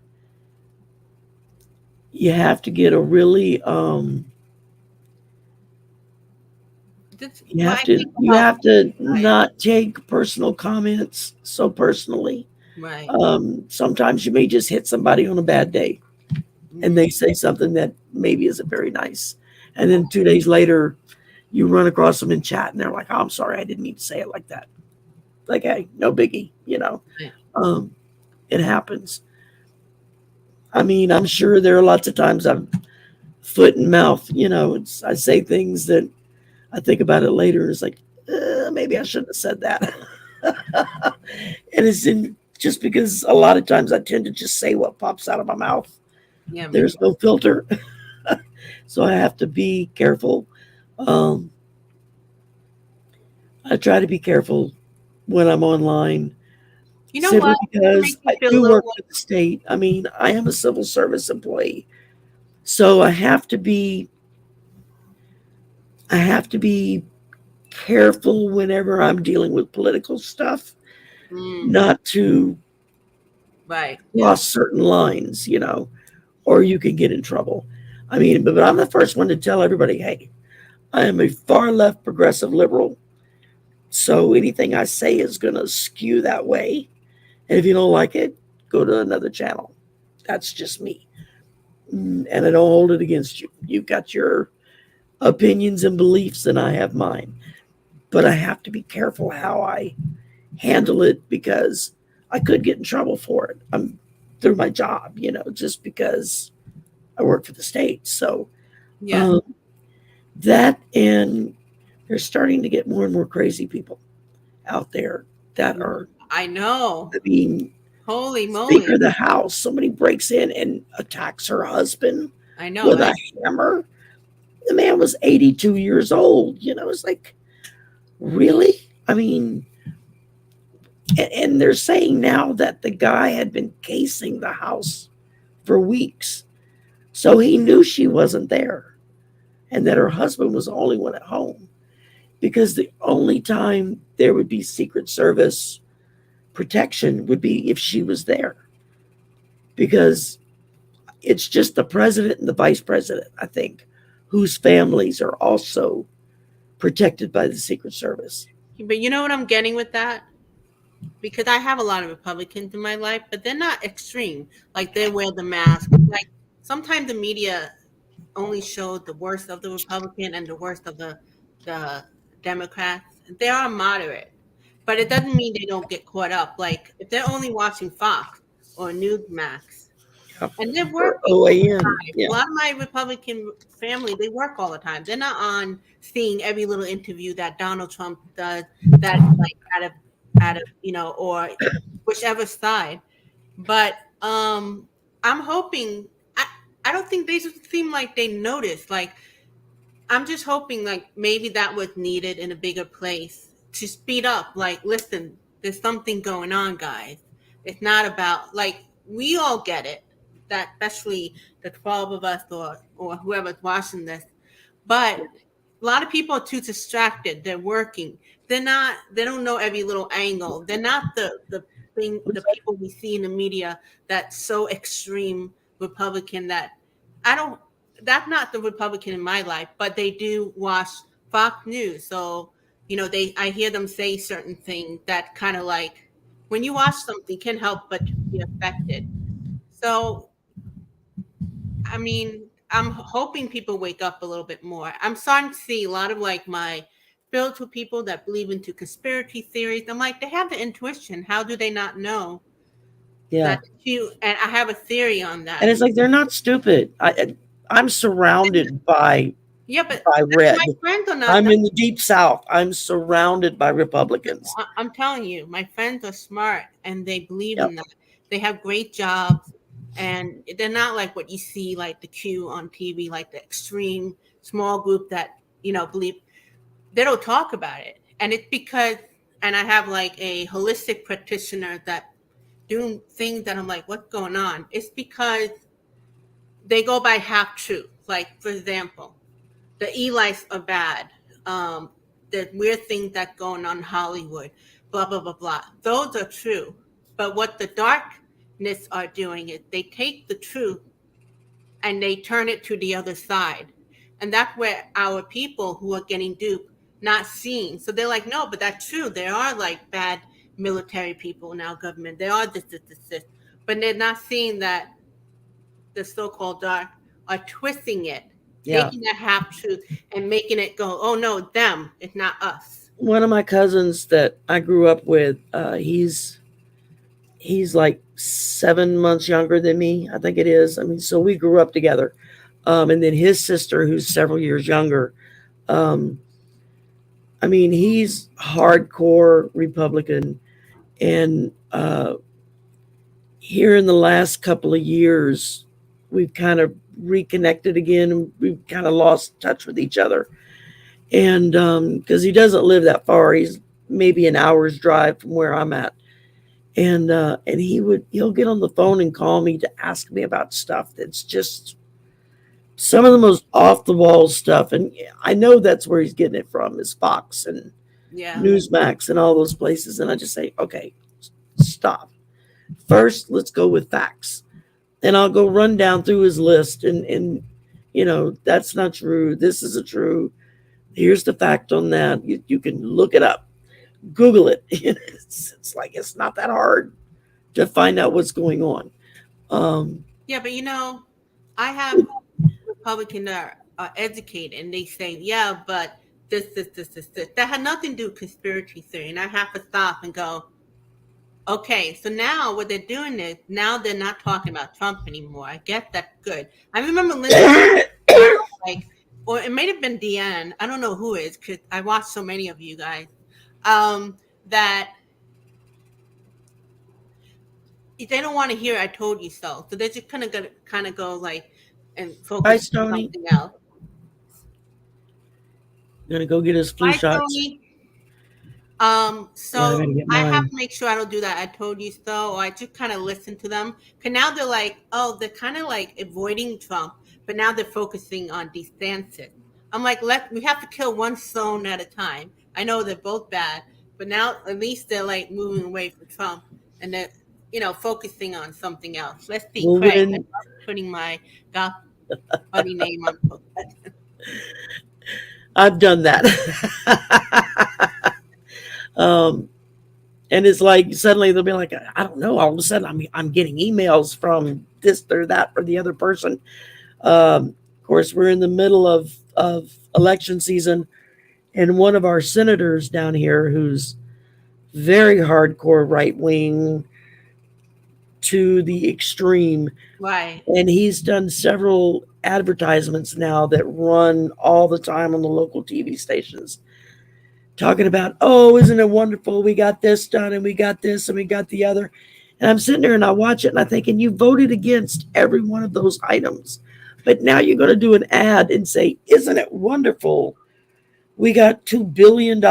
You have to get a really. You Well, have I to. think You about have to right, not take personal comments so personally. right. Sometimes you may just hit somebody on a bad day, and Mm. they say something that maybe isn't very nice, and then 2 days later, you run across them in chat, and they're like, "Oh, I'm sorry, I didn't mean to say it like that." Like, hey, no biggie, Yeah. Um, it happens. I mean, I'm sure there are lots of times I'm foot and mouth. I say things that I think about it later. It's like, maybe I shouldn't have said that. And just because a lot of times I tend to just say what pops out of my mouth. Yeah, me There's too. no filter. So I have to be careful. Um, I try to be careful when I'm online, You know simply what? To because make you I feel a do little work for the state. I mean, I am a civil service employee. So I have to be careful whenever I'm dealing with political stuff, mm, not to right. Yeah. cross certain lines, or you can get in trouble. I mean, but I'm the first one to tell everybody, hey, I am a far left progressive liberal. So anything I say is going to skew that way. And if you don't like it, go to another channel. That's just me. And I don't hold it against you. You've got your opinions and beliefs, and I have mine. But I have to be careful how I handle it because I could get in trouble for it. I'm through my job, just because I work for the state. So Yeah. um, that, and they're starting to get more and more crazy people out there that are, I know. I mean, Holy Speaker moly. of the House, somebody breaks in and attacks her husband I know, with a right? hammer. The man was 82 years old. It's like, really? I mean, and they're saying now that the guy had been casing the house for weeks. So he knew she wasn't there and that her husband was the only one at home. because the only time there would be Secret Service protection would be if she was there, because it's just the president and the vice president, I think, whose families are also protected by the Secret Service. But you know what I'm getting with that? Because I have a lot of Republicans in my life, but they're not extreme. Like they wear the mask. Like sometimes the media only showed the worst of the Republican and the worst of the Democrats. They are moderate, but it doesn't mean they don't get caught up. Like if they're only watching Fox or Newsmax, Yeah. and they're Or working all the OAN. time. A Yeah. lot of my Republican family, they work all the time. They're not on seeing every little interview that Donald Trump does. That like out of or whichever side. But I'm hoping. I don't think they just seem like they notice. Like I'm just hoping like maybe that was needed in a bigger place to speed up. Like, listen, there's something going on, guys. It's not about like we all get it. That especially the 12 of us or whoever's watching this. But a lot of people are too distracted. They're working. They don't know every little angle. They're not the people we see in the media that's so extreme Republican that I don't that's not the Republican in my life, but they do watch Fox News. So, I hear them say certain things that kind of like when you watch something can help but be affected. So, I mean, I'm hoping people wake up a little bit more. I'm starting to see a lot of like my spiritual people that believe into conspiracy theories. I'm like, they have the intuition. How do they not know Yeah. that you? And I have a theory on And that. it's like they're not stupid. I'm surrounded Yeah, but by my red. friends are not. I'm in the deep South. I'm surrounded by Republicans. I'm telling you, my friends are smart and they believe Yep. in that. They have great jobs and they're not like what you see like the Q on TV, like the extreme small group that, believe they don't talk about it. And it's because and I have like a holistic practitioner that doing things that I'm like, what's going on? It's because they go by half truth. Like for example, the Eli's are bad. Um, the weird things that going on in Hollywood, blah blah blah blah. Those are true, but what the darkness are doing is they take the truth and they turn it to the other side, and that's where our people who are getting duped not seeing. So they're like, no, but that's true. There are like bad military people in our government. There are this, but they're not seeing that the so-called dark are twisting it, Yeah. taking that half truth and making it go, oh no, them, it's not us. One of my cousins that I grew up with, he's like 7 months younger than me, I think it is. I mean, so we grew up together. And then his sister, who's several years younger, um, I mean, he's hardcore Republican. And here in the last couple of years, we've kind of reconnected again, and we've kind of lost touch with each other. And because he doesn't live that far, he's maybe an hour's drive from where I'm at. And he'll get on the phone and call me to ask me about stuff that's just some of the most off the wall stuff. And I know that's where he's getting it from, is Fox and Yeah. Newsmax and all those places. And I just say, okay, stop. First, let's go with facts. And I'll go run down through his list, and that's not true. This is a true. Here's the fact on that. You can look it up, Google it. It's like it's not that hard to find out what's going on. Yeah, but I have Republicans that are educated and they say, yeah, but this. That had nothing to do with conspiracy theory. And I have to stop and go, okay, so now what they're doing is now they're not talking about Trump anymore. I guess that's good. I remember Linda, like, or it may have been Deanne. I don't know who is because I watched so many of you guys. That they don't want to hear "I told you so," so they're just kind of go like and Hi, focus on Stony. something else. Gonna go get his flu Bye, shots. Tony. Yeah, I So gotta get I have mine. to make sure I don't do that. I told you so, or I just kind of listen to them. Cause now they're like, oh, they're kind of like avoiding Trump, but now they're focusing on DeSantis. I'm like, we have to kill one stone at a time. I know they're both bad, but now at least they're like moving away from Trump and they're, focusing on something else. Let's see, Well, Craig. I when love putting my goth buddy name on both. I've done that. um, and it's like suddenly they'll be like, I don't know. All of a sudden, I'm getting emails from this or that or the other person. Of course, we're in the middle of election season, and one of our senators down here, who's very hardcore right wing to the extreme, Right. and he's done several advertisements now that run all the time on the local TV stations talking about, oh, isn't it wonderful? We got this done and we got this and we got the other. And I'm sitting there and I watch it and I think, and you voted against every one of those items. But now you're going to do an ad and say, isn't it wonderful? We got $2 billion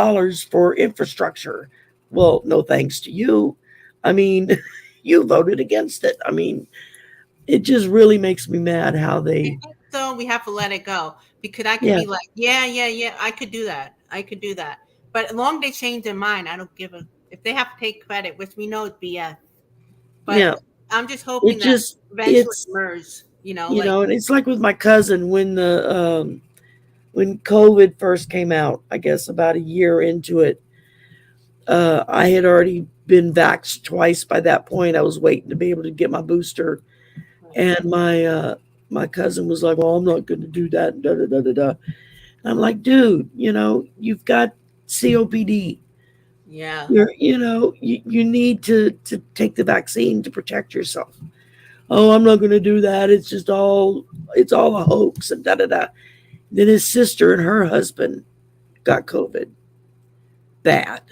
for infrastructure. Well, no thanks to you. I mean, you voted against it. I mean, it just really makes me mad how I they, think so. We have to let it go because I could yeah, be like, yeah, yeah, yeah, I could do that. I could do that. But as long as they change their mind, I don't give a. If they have to take credit, which we know is BS, but yeah, I'm just it hoping that just, eventually it's, merge. Like and it's like with my cousin when COVID first came out, I guess about a year into it, I had already been vaxxed twice by that point. I was waiting to be able to get my booster, and my cousin was like, "Well, I'm not going to do that." Da, da, da, da, da. I'm like, "Dude, you've got COPD. yeah, You need to take the vaccine to protect yourself." Oh, I'm not going to do that. It's all a hoax and da da da. Then his sister and her husband got COVID bad.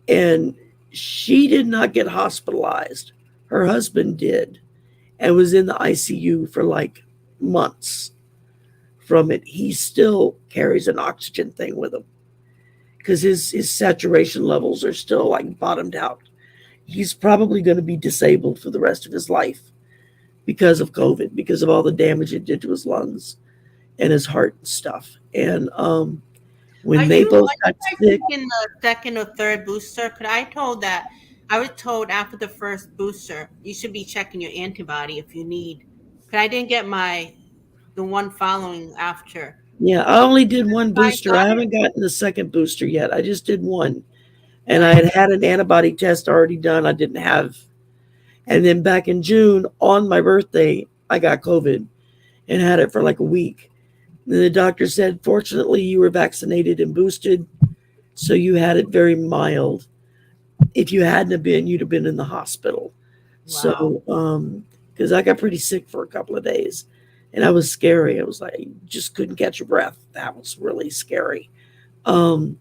And she did not get hospitalized. Her husband did and was in the ICU for like months from it. He still carries an oxygen thing with him because his saturation levels are still like bottomed out. He's probably going to be disabled for the rest of his life because of COVID, because of all the damage it did to his lungs and his heart and stuff. And are when they you both got guys sick, taking the second or third booster? Because I was told after the first booster, you should be checking your antibody if you need. Because I didn't get the one following after. yeah, I only did one I booster. I got it. haven't gotten the second booster yet. I just did one. And I Right. had an antibody test already done. I didn't have. And then back in June, on my birthday, I got COVID and had it for like a week. And the doctor said, fortunately, you were vaccinated and boosted. So you had it very mild. If you hadn't have been, you'd have been in the hospital. Wow. So, because I got pretty sick for a couple of days and I was scary. I was like, just couldn't catch your breath. That was really scary. Um,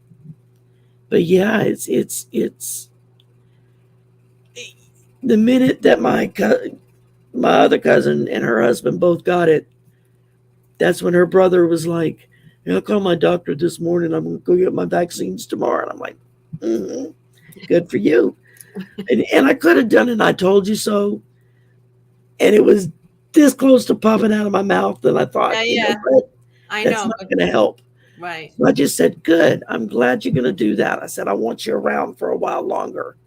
but yeah, it's the minute that my other cousin and her husband both got it, that's when her brother was like, I'll call my doctor this morning. I'm going to go get my vaccines tomorrow. And I'm like, mm-hmm, good for you. And I could have done it. And I told you so. And it was this close to popping out of my mouth. And I thought, Yeah, yeah. what? I That's know, not but going to help. right. So I just said, good. I'm glad you're going to do that. I said, I want you around for a while longer.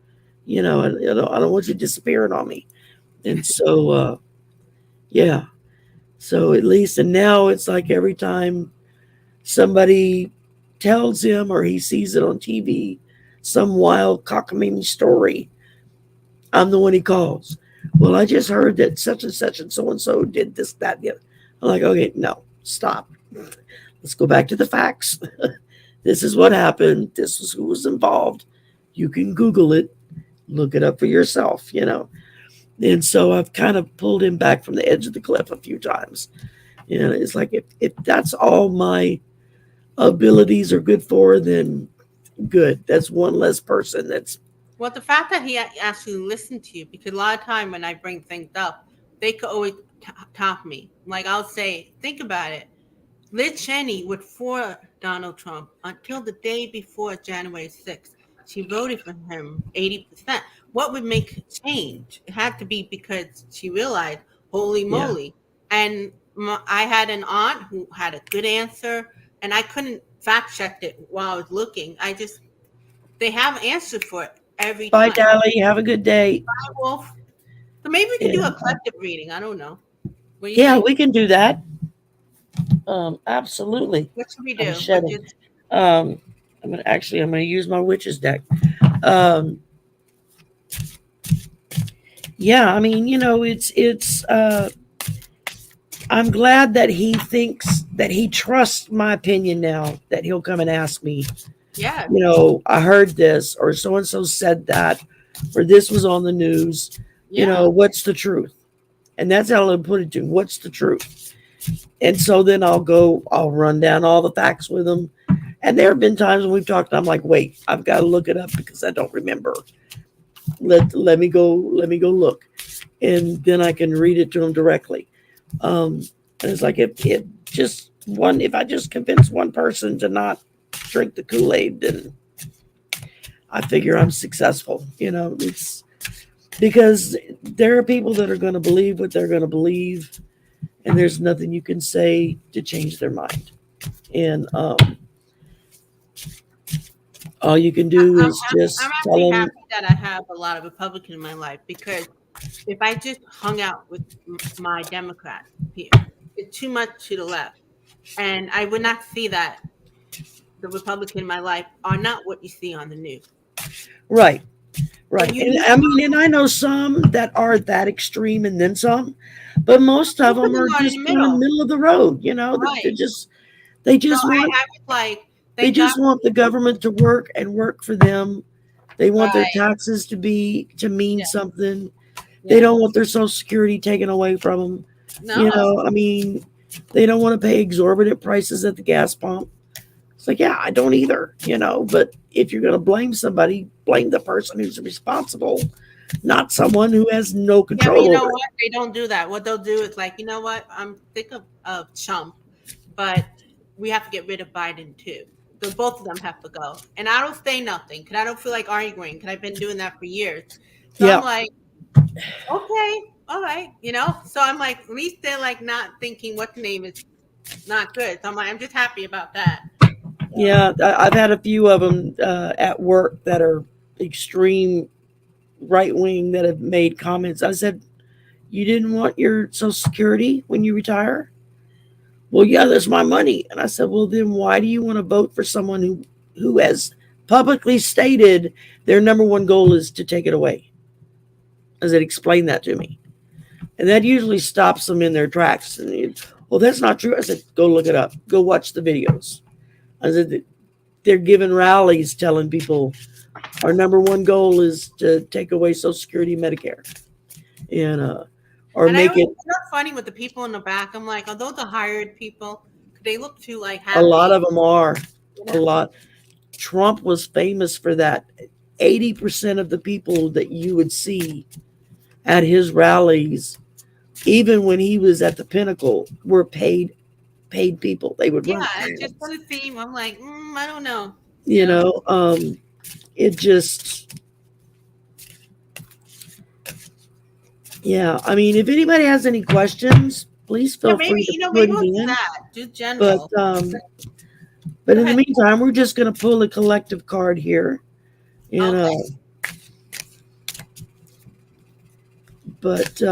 And I don't want you disappearing on me. And so, yeah. So at least, and now it's like every time somebody tells him or he sees it on TV, some wild cockamamie story, I'm the one he calls. Well, I just heard that such and so did this, that, the other. I'm like, okay, no, stop. Let's go back to the facts. This is what happened. This is who was involved. You can Google it, look it up for yourself. And so I've kind of pulled him back from the edge of the cliff a few times. It's like if that's all my abilities are good for, then good. That's one less person. That's Well, the fact that he actually listened to you, because a lot of time when I bring things up, they could always top me. Like I'll say, think about it. Liz Cheney would for Donald Trump until the day before January 6th. She voted for him 80%. What would make change? It had to be because she realized, holy yeah, moly. And I had an aunt who had a good answer, and I couldn't fact check it while I was looking. They have answers for it every Bye, time. Dally. Have a good day. Hi, Wolf. So maybe we can do a And collective reading. I don't know. What do you yeah, think? we can do that. Absolutely. What should we I'm do? What shedding. just I'm gonna use my witch's deck. Um, yeah, I mean, it's I'm glad that he thinks that he trusts my opinion now, that he'll come and ask me, yeah, I heard this, or so and so said that, or this was on the news, yeah. what's the truth? And that's how I'll put it to him, what's the truth? And so then I'll run down all the facts with him. And there have been times when we've talked, and I'm like, wait, I've got to look it up because I don't remember. Let me go look. And then I can read it to him directly. And it's like if I just convince one person to not drink the Kool-Aid, then I figure I'm successful. It's because there are people that are going to believe what they're going to believe, and there's nothing you can say to change their mind. And all you can do is I'm just tell actually them, happy that I have a lot of Republicans in my life because if I just hung out with my Democrats here, it's too much to the left, and I would not see that the Republican in my life are not what you see on the news. right, So right. you And need I mean, and I know some that are that extreme and then some, but most of most of them them are are in the just kind of middle, middle of the road. That right? they So just want I was like, they thank God, just want the government to work and work for them. They want their right? taxes to mean Yeah, something. They yeah. don't want their Social Security taken away from them. No, I mean, they don't want to pay exorbitant prices at the gas pump. It's like, yeah, I don't either. But if you're going to blame somebody, blame the person who's responsible, not someone who has no yeah, but you control know over it. what? They don't do that. What they'll do is like, you know what? I'm sick of Trump, but we have to get rid of Biden too. So both of them have to go. And I don't say nothing because I don't feel like arguing because I've been doing that for years. So I'm Yeah, like, okay, all right, So I'm like, at least they're like not thinking what the name is not good. So I'm like, I'm just happy about that. So yeah. I've had a few of them at work that are extreme right wing that have made comments. I said, you didn't want your Social Security when you retire? Well, yeah, that's my money. And I said, well, then why do you want to vote for someone who has publicly stated their number one goal is to take it away? I said, explain that to me. And that usually stops them in their tracks. Well, that's not true. I said, go look it up. Go watch the videos. I said, they're giving rallies telling people our number one goal is to take away Social Security, Medicare, and or and I make always it. it's not funny with the people in the back. I'm like, are those the hired people? They look too like A lot happy, of them are. you A know? lot. Trump was famous for that. 80% of the people that you would see at his rallies, even when he was at the pinnacle, were paid people. They would Yeah, run it just ads. doesn't seem. I'm like, I don't know. You know, it just, yeah. I mean, if anybody has any questions, please Yeah, feel maybe free to put maybe it we'll do in. that. Do But general. but Go in the ahead. meantime, we're just going to pull a collective card here, and Okay. but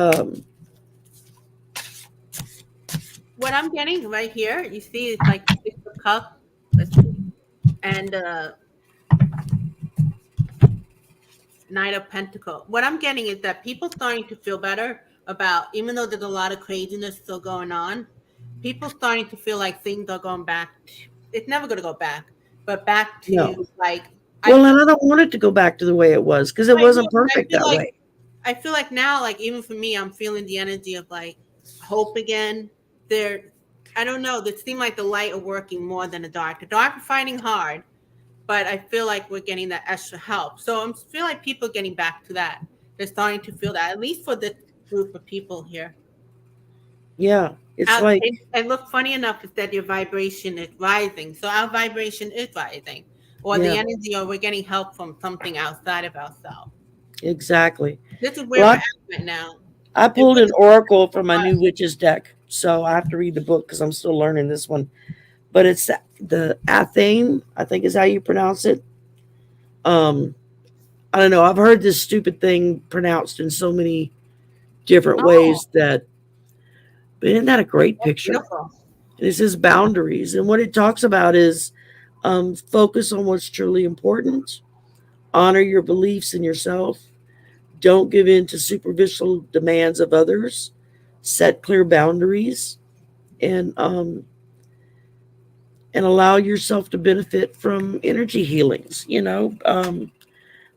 What I'm getting right here, you see, it's like it's the cup. Let's see, and Knight of Pentacle. What I'm getting is that people starting to feel better about, even though there's a lot of craziness still going on, people starting to feel like things are going back. It's never going to go back, but back no. to like I Well, feel and I don't want it to go back to the way it was because it like no, wasn't but perfect that way. I feel like now, like even for me, I'm feeling the energy of like hope again. There, I don't know. It seems like the light are working more than the dark. The dark are fighting hard, but I feel like we're getting that extra help. So I feel like people are getting back to that. They're starting to feel that, at least for this group of people here. Yeah, it's like And look, funny enough, is that your vibration is rising. So our vibration is rising, or the yeah, energy, or we're getting help from something outside of ourselves. exactly. This is where we're Well, at right now. I It pulled was an oracle from my fun. new witch's deck. So I have to read the book because I'm still learning this one. But it's the Athame, I think is how you pronounce it. Um, I don't know. I've heard this stupid thing pronounced in so many different Oh, ways that, but isn't that a great that's picture? beautiful. This is boundaries. And what it talks about is focus on what's truly important, honor your beliefs in yourself, don't give in to superficial demands of others, set clear boundaries, and and allow yourself to benefit from energy healings.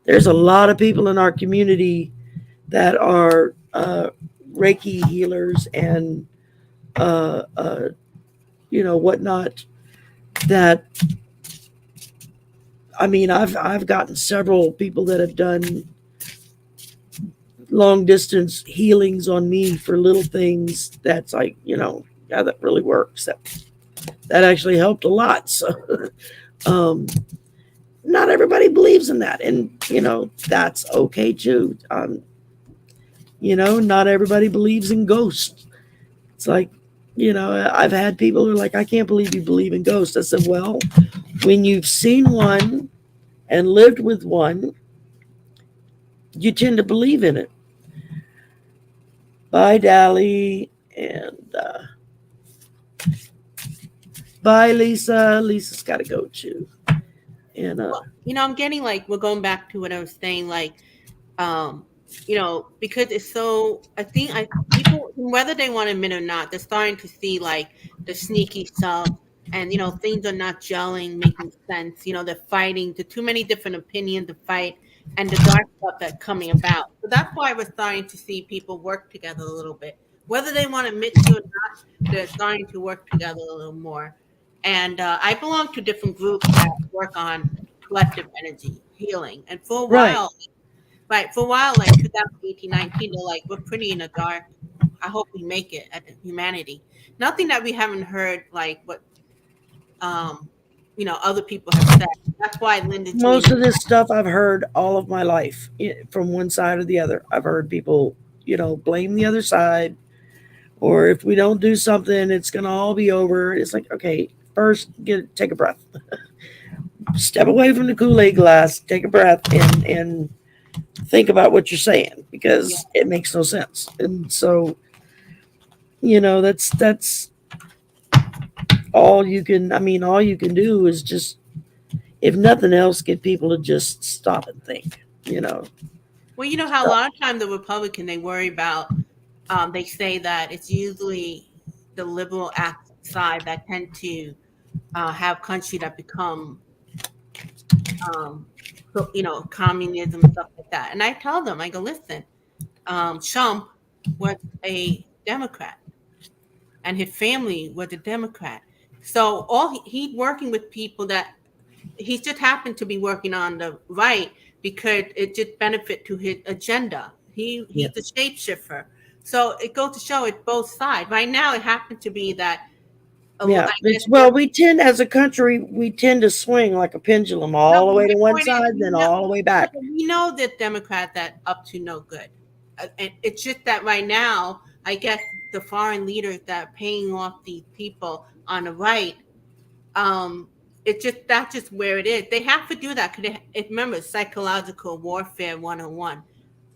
There's a lot of people in our community that are Reiki healers and uh, uh, whatnot. That I mean, I've gotten several people that have done long distance healings on me for little things. That's like, yeah, that really works. That actually helped a lot. So, um, not everybody believes in that, and that's okay too. Not everybody believes in ghosts. It's like, I've had people who are like, I can't believe you believe in ghosts. I said, well, when you've seen one and lived with one, you tend to believe in it. Bye, Dally, and bye, Lisa. Lisa's got to go too. And Well, I'm getting like we're going back to what I was saying, like um because it's so I think I people whether they want to admit or not, they're starting to see like the sneaky stuff, and things are not gelling, making sense. They're fighting to too many different opinions to fight, and the dark stuff that's coming about. So that's why we're starting to see people work together a little bit, whether they want to admit to it or not. They're starting to work together a little more. And I belong to different groups that work on collective energy healing, and for a right. while, right, for a while, like 2018, 19, they're like, we're pretty in the dark. I hope we make it at humanity. Nothing that we haven't heard, like what um, other people have said. That's why Linda G Most and of this stuff I've heard all of my life from one side or the other. I've heard people, blame the other side, or if we don't do something, it's going to all be over. It's like, okay, first, take a breath, step away from the Kool-Aid glass, take a breath, and think about what you're saying yeah. because it makes no sense. And so, that's all you can. I mean, all you can do is just, if nothing else, get people to just stop and think. Well, you know how a lot of times the Republican they worry about. They say that it's usually the liberal act side that tend to have country that become um, communism and stuff like that. And I tell them, I go, listen, Trump was a Democrat, and his family was a Democrat. So he's working with people that he just happened to be working on the right because it just benefit to his agenda. Yeah. He's the shapeshifter. So it goes to show it's both sides. Right now, it happened to be that Yeah, I guess it's well, we tend as a country, we tend to swing like a pendulum no. all the But way my to one point is, side, then all the way back. we know that Democrats that up to no good. And it's just that right now, I guess the foreign leaders that are paying off these people on the right, um, it's just that's just where it is. They have to do that because remember psychological warfare 101.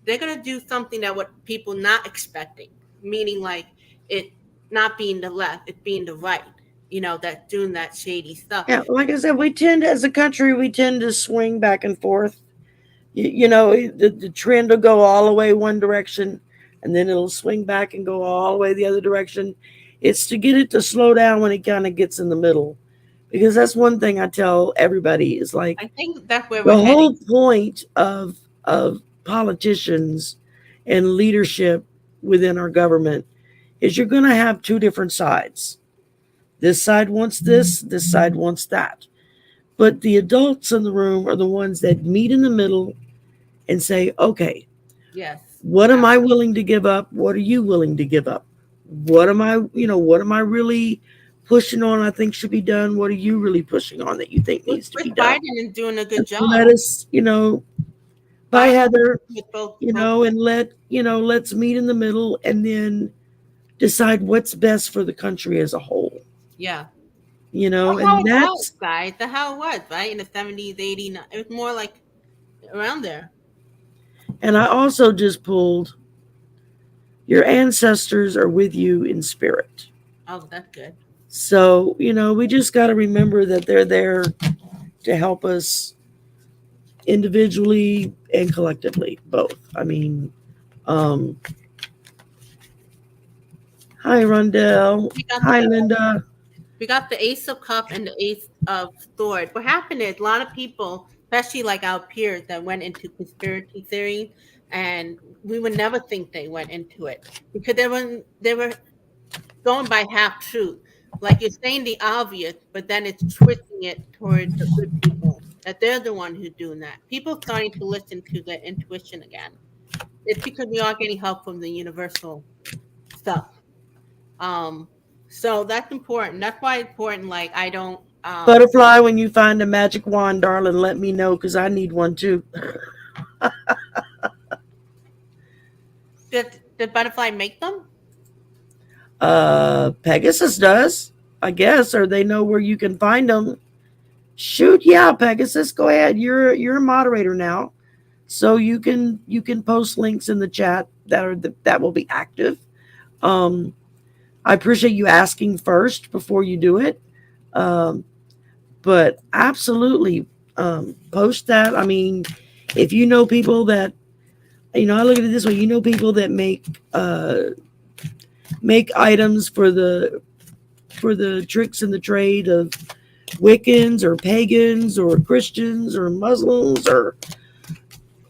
They're gonna do something that what people not expecting, meaning like it not being the left, it being the right. That doing that shady stuff. Yeah, like I said, we tend as a country, we tend to swing back and forth. The trend will go all the way one direction, and then it'll swing back and go all the way the other direction. It's to get it to slow down when it kind of gets in the middle, because that's one thing I tell everybody is like I think that's where we're the heading. whole point of politicians and leadership within our government is you're going to have two different sides. This side wants this side wants that. But the adults in the room are the ones that meet in the middle and say, okay, Yes. what am I willing to give up? What are you willing to give up? What am I really pushing on I think should be done? What are you really pushing on that you think needs to be With done? Biden is doing a good And job. let us, bye Biden Heather, with both and let's meet in the middle and then decide what's best for the country as a whole. Yeah. That's how And it was, that's, guys. That's how it was, right? In the 70s, 80s. It was more like around there. and I also just pulled your ancestors are with you in spirit. Oh, that's good. So, we just got to remember that they're there to help us individually and collectively, both. I mean, um, hi, Rondell. We got Hi, the Linda. we got the Ace of Cup and the Ace of Sword. What happened is a lot of people, especially like our peers, that went into conspiracy theory, and we would never think they went into it because they were going by half truth. Like you're saying the obvious, but then it's twisting it towards the good people. That they're the one who's doing that. People starting to listen to their intuition again. It's because we are getting help from the universal stuff. Um, so that's important. That's why it's important. Like I don't. Butterfly, when you find a magic wand, darling, let me know because I need one too. Did butterfly make them? Pegasus does, I guess, or they know where you can find them. Shoot, yeah, Pegasus, go ahead. You're a moderator now, so you can post links in the chat that will be active. Um, I appreciate you asking first before you do it. Um, but absolutely, post that. I mean, if you know people that, I look at it this way: people that make items for the tricks in the trade of Wiccans or pagans or Christians or Muslims or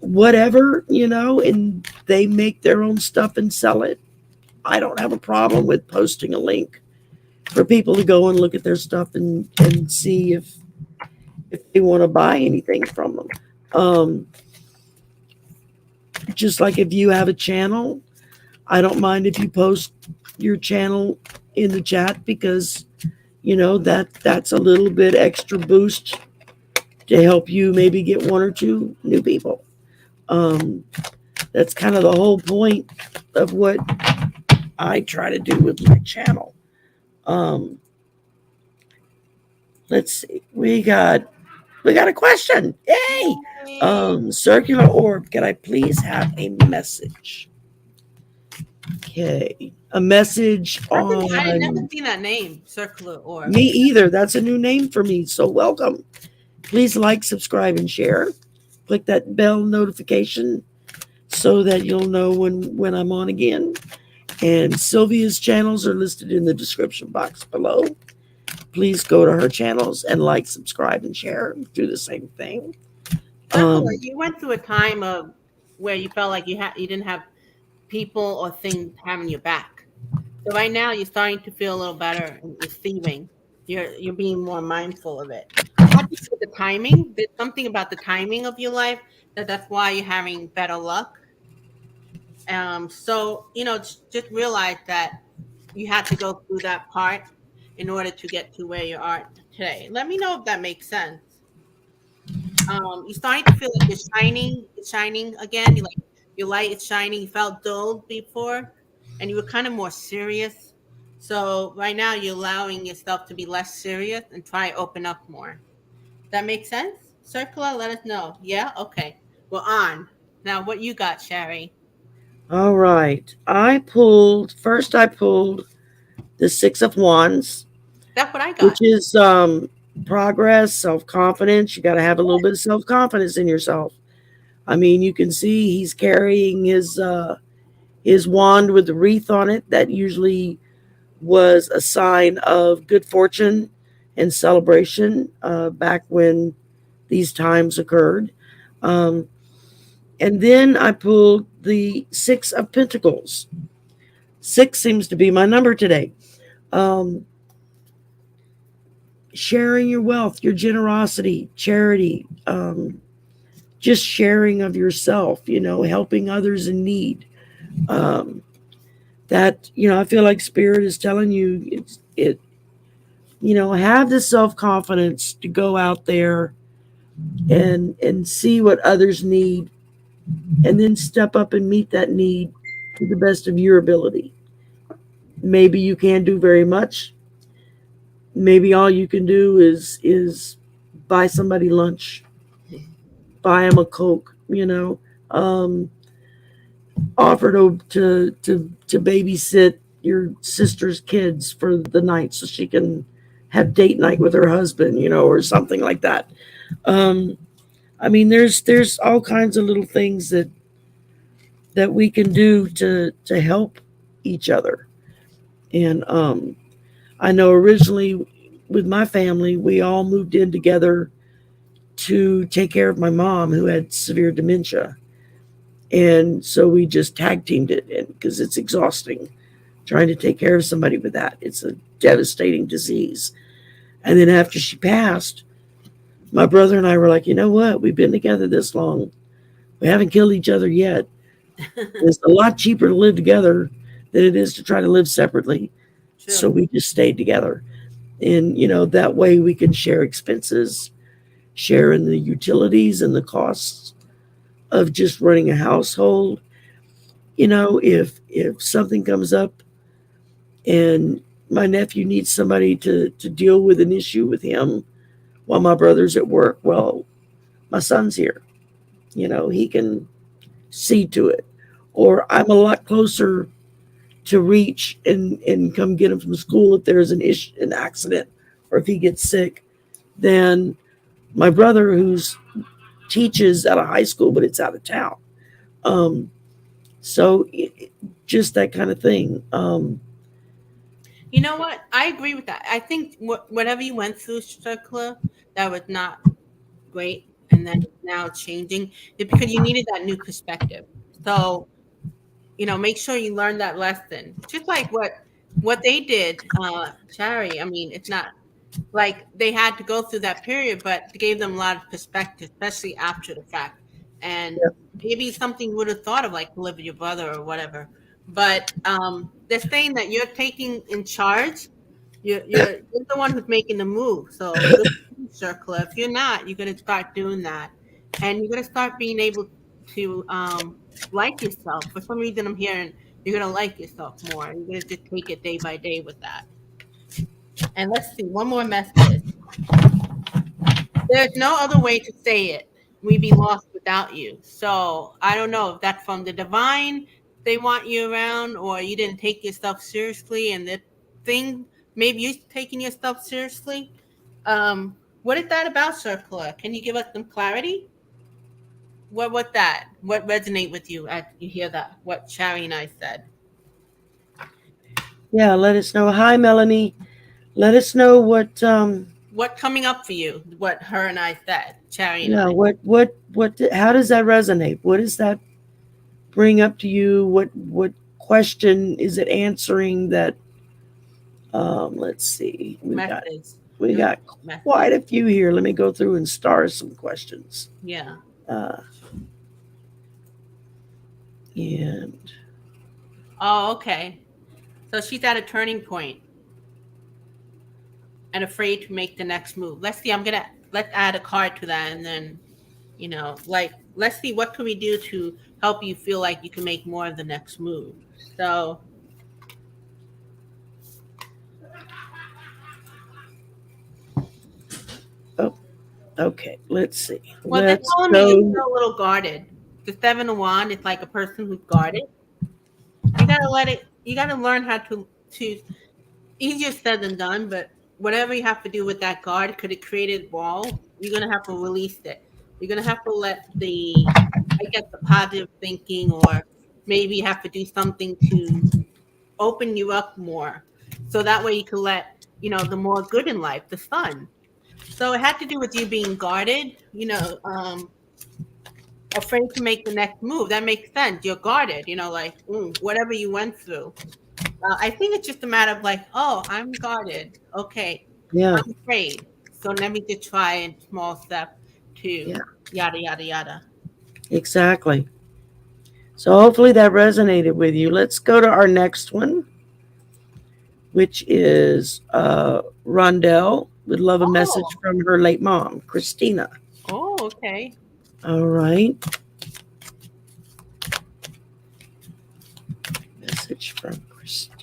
whatever, and they make their own stuff and sell it. I don't have a problem with posting a link for people to go and look at their stuff and see if they want to buy anything from them. Just like if you have a channel, I don't mind if you post your channel in the chat because that's a little bit extra boost to help you maybe get one or two new people. That's kind of the whole point of what I try to do with my channel. Let's see. We got a question. Yay! Yay. Circular orb. Can I please have a message? Okay. A message I never on seen that name, circular orb. me either. That's a new name for me. So welcome. Please like, subscribe, and share. Click that bell notification so that you'll know when I'm on again. And Sylvia's channels are listed in the description box below. Please go to her channels and like, subscribe, and share. Do the same thing. Circular, you went through a time of where you felt like you didn't have people or things having your back. So right now you're starting to feel a little better in receiving. You're being more mindful of it. Not just with the timing. There's something about the timing of your life that's why you're having better luck. So just realize that you had to go through that part in order to get to where you are today. Let me know if that makes sense. You're starting to feel like it's shining again. You like your light is shining. You felt dull before, and you were kind of more serious. So right now, you're allowing yourself to be less serious and try open up more. That makes sense. Circular, let us know. Yeah, okay. We're on now. What you got, Sherry? All right. I pulled the Six of Wands, That's what I which got. is progress, self-confidence. You got to have a little bit of self-confidence in yourself. I mean, you can see he's carrying his wand with the wreath on it. That usually was a sign of good fortune and celebration back when these times occurred. Um, and then I pulled the Six of Pentacles. Six seems to be my number today. Um, Sharing your wealth, your generosity, charity, just sharing of yourself, helping others in need. Um, that, I feel like Spirit is telling you have the self confidence to go out there and see what others need and then step up and meet that need to the best of your ability. maybe you can't do very much. Maybe all you can do is buy somebody lunch, buy them a Coke, um, offer to babysit your sister's kids for the night so she can have date night with her husband, or something like that. Um, I mean, there's all kinds of little things that we can do to help each other. And I know originally with my family, we all moved in together to take care of my mom who had severe dementia. And so we just tag teamed it because it's exhausting trying to take care of somebody with that. It's a devastating disease. And then after she passed, my brother and I were like, you know what? We've been together this long. We haven't killed each other yet. It's a lot cheaper to live together than it is to try to live separately. So True. we just stayed together. And, that way we can share expenses, share in the utilities and the costs of just running a household. If something comes up and my nephew needs somebody to deal with an issue with him while my brother's at work, well, my son's here. He can see to it. Or I'm a lot closer to reach and come get him from school if there's an accident or if he gets sick than my brother who's teaches at a high school but it's out of town. Um, so just that kind of thing. You know what? I agree with that. I think whatever you went through, Circular, that was not great, and then now changing it because you needed that new perspective. So make sure you learn that lesson. Just like what they did, Shari. I mean, it's not like they had to go through that period, but it gave them a lot of perspective, especially after the fact. And maybe something you would have thought of, like to live with your brother or whatever. But they're saying that you're taking in charge. You're the one who's making the move. So good for you, Circler. If you're not, you're gonna start doing that, and you're gonna start being able to like yourself. For some reason, I'm hearing you're gonna like yourself more. You're gonna just take it day by day with that. And let's see, one more message. There's no other way to say it. We'd be lost without you. So I don't know if that's from the divine, they want you around, or you didn't take yourself seriously, and the thing, maybe you're taking yourself seriously. What is that about, Circular? Can you give us some clarity? What that? What resonate with you as you hear that? What Shari and I said. Yeah, let us know. Hi, Melanie. Let us know What coming up for you? What her and I said, Shari and yeah, I. how does that resonate? What does that bring up to you? What question is it answering that? Let's see. Message. We It was got a message. quite a few here. Let me go through and star some questions. Yeah. Uh, and Oh, okay. So she's at a turning point and afraid to make the next move. Let's see. Let's add a card to that, and then like let's see what can we do to help you feel like you can make more of the next move. So, oh, okay. Let's see. well, they're Let's telling me you go. feel a little guarded. The Seven of Wands is like a person who's guarded. You gotta let it. You gotta learn how to. Easier said than done, but whatever you have to do with that guard, could it created wall? You're gonna have to release it. You're gonna have to let I guess, the positive thinking, or maybe you have to do something to open you up more, so that way you can let the more good in life, the sun. So it had to do with you being guarded, afraid to make the next move. That makes sense. You're guarded, like whatever you went through. I think it's just a matter of like, oh, I'm guarded. Okay, Yeah, I'm afraid. So let me just try a small step to yeah, yada yada yada. exactly. So hopefully that resonated with you. Let's go to our next one, which is Rondell would love a message Oh, from her late mom, Christina. okay. All right. Message from Christina.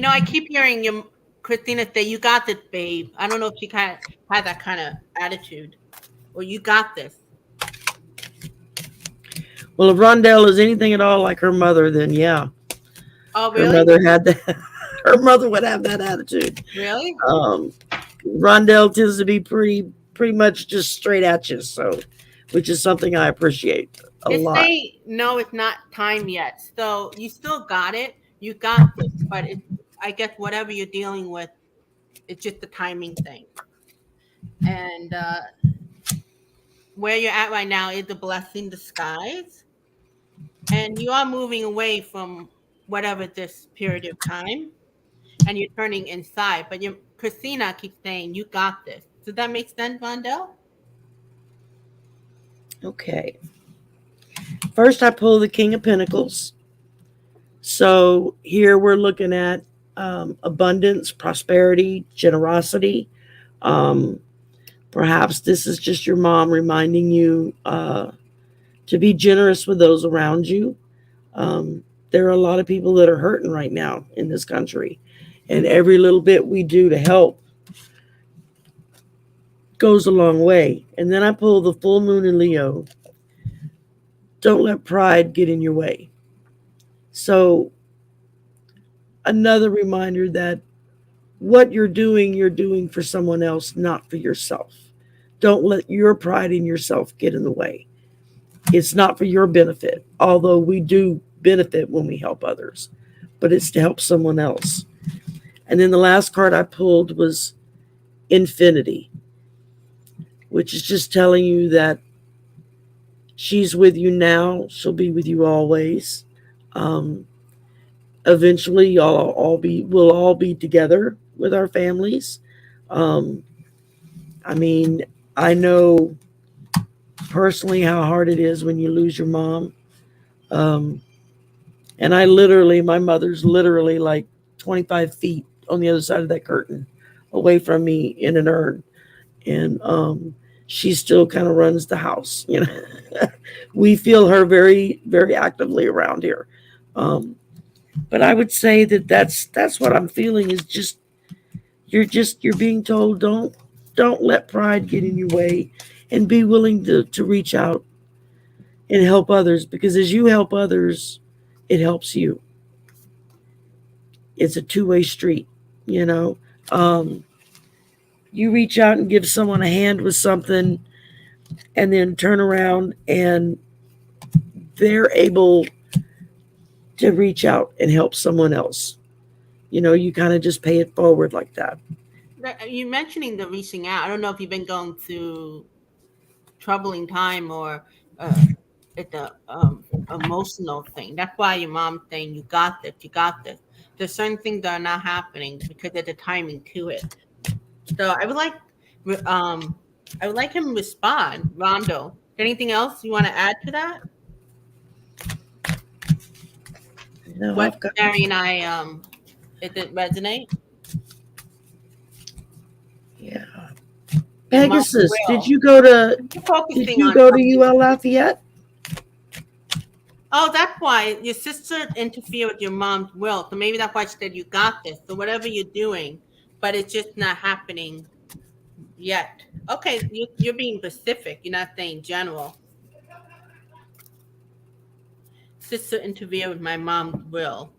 I keep hearing your Christina say, "You got this, babe." I don't know if she kind of had that kind of attitude, or "You got this." Well, if Rondell is anything at all like her mother, then yeah, Oh, her really? mother had that. Her mother would have that attitude. Really? Um, Rondell tends to be pretty much just straight at you, so which is something I appreciate a It's lot. saying no, it's not time yet. So you still got it. You got this, but I guess whatever you're dealing with, it's just the timing thing. And where you're at right now is a blessing disguise, and you are moving away from whatever this period of time, and you're turning inside. But your Christina keeps saying, "You got this." Does that make sense, Vondell? Okay. First, I pull the King of Pentacles. So here we're looking at abundance, prosperity, generosity. Um, Perhaps this is just your mom reminding you to be generous with those around you. There are a lot of people that are hurting right now in this country, and every little bit we do to help goes a long way. And then I pull the full moon in Leo. Don't let pride get in your way. So, another reminder that what you're doing for someone else, not for yourself. Don't let your pride in yourself get in the way. It's not for your benefit, although we do benefit when we help others, but it's to help someone else. And then the last card I pulled was Infinity, which is just telling you that she's with you now, she'll be with you always. Um, Eventually, we'll all be together with our families. Um, I mean, I know personally how hard it is when you lose your mom. Um, and my mother's literally like 25 feet on the other side of that curtain away from me in an urn. And she still kind of runs the house. We feel her very, very actively around here. Um, but I would say that that's what I'm feeling is you're being told don't let pride get in your way and be willing to reach out and help others because as you help others, it helps you. It's a two-way street, you know. Um, you reach out and give someone a hand with something and then turn around and they're able to reach out and help someone else. You kind of just pay it forward like that. You mentioning the reaching out. I don't know if you've been going through troubling time or uh, it's a emotional thing. That's why your mom's saying, "You got this. You got this." There's certain things that are not happening because of the timing to it. So um, I would like him to respond, Rondo. Anything else you want to add to that? No, What I've got Mary and I Did it resonate? yeah. Your mom Pegasus, will. You're did focusing you on go to something. UL Lafayette? Oh, that's why your sister interfered with your mom's will. So maybe that's why she said you got this. So whatever you're doing, but it's just not happening yet. Okay, you're being specific. You're not saying general. Sister interfered with my mom's will.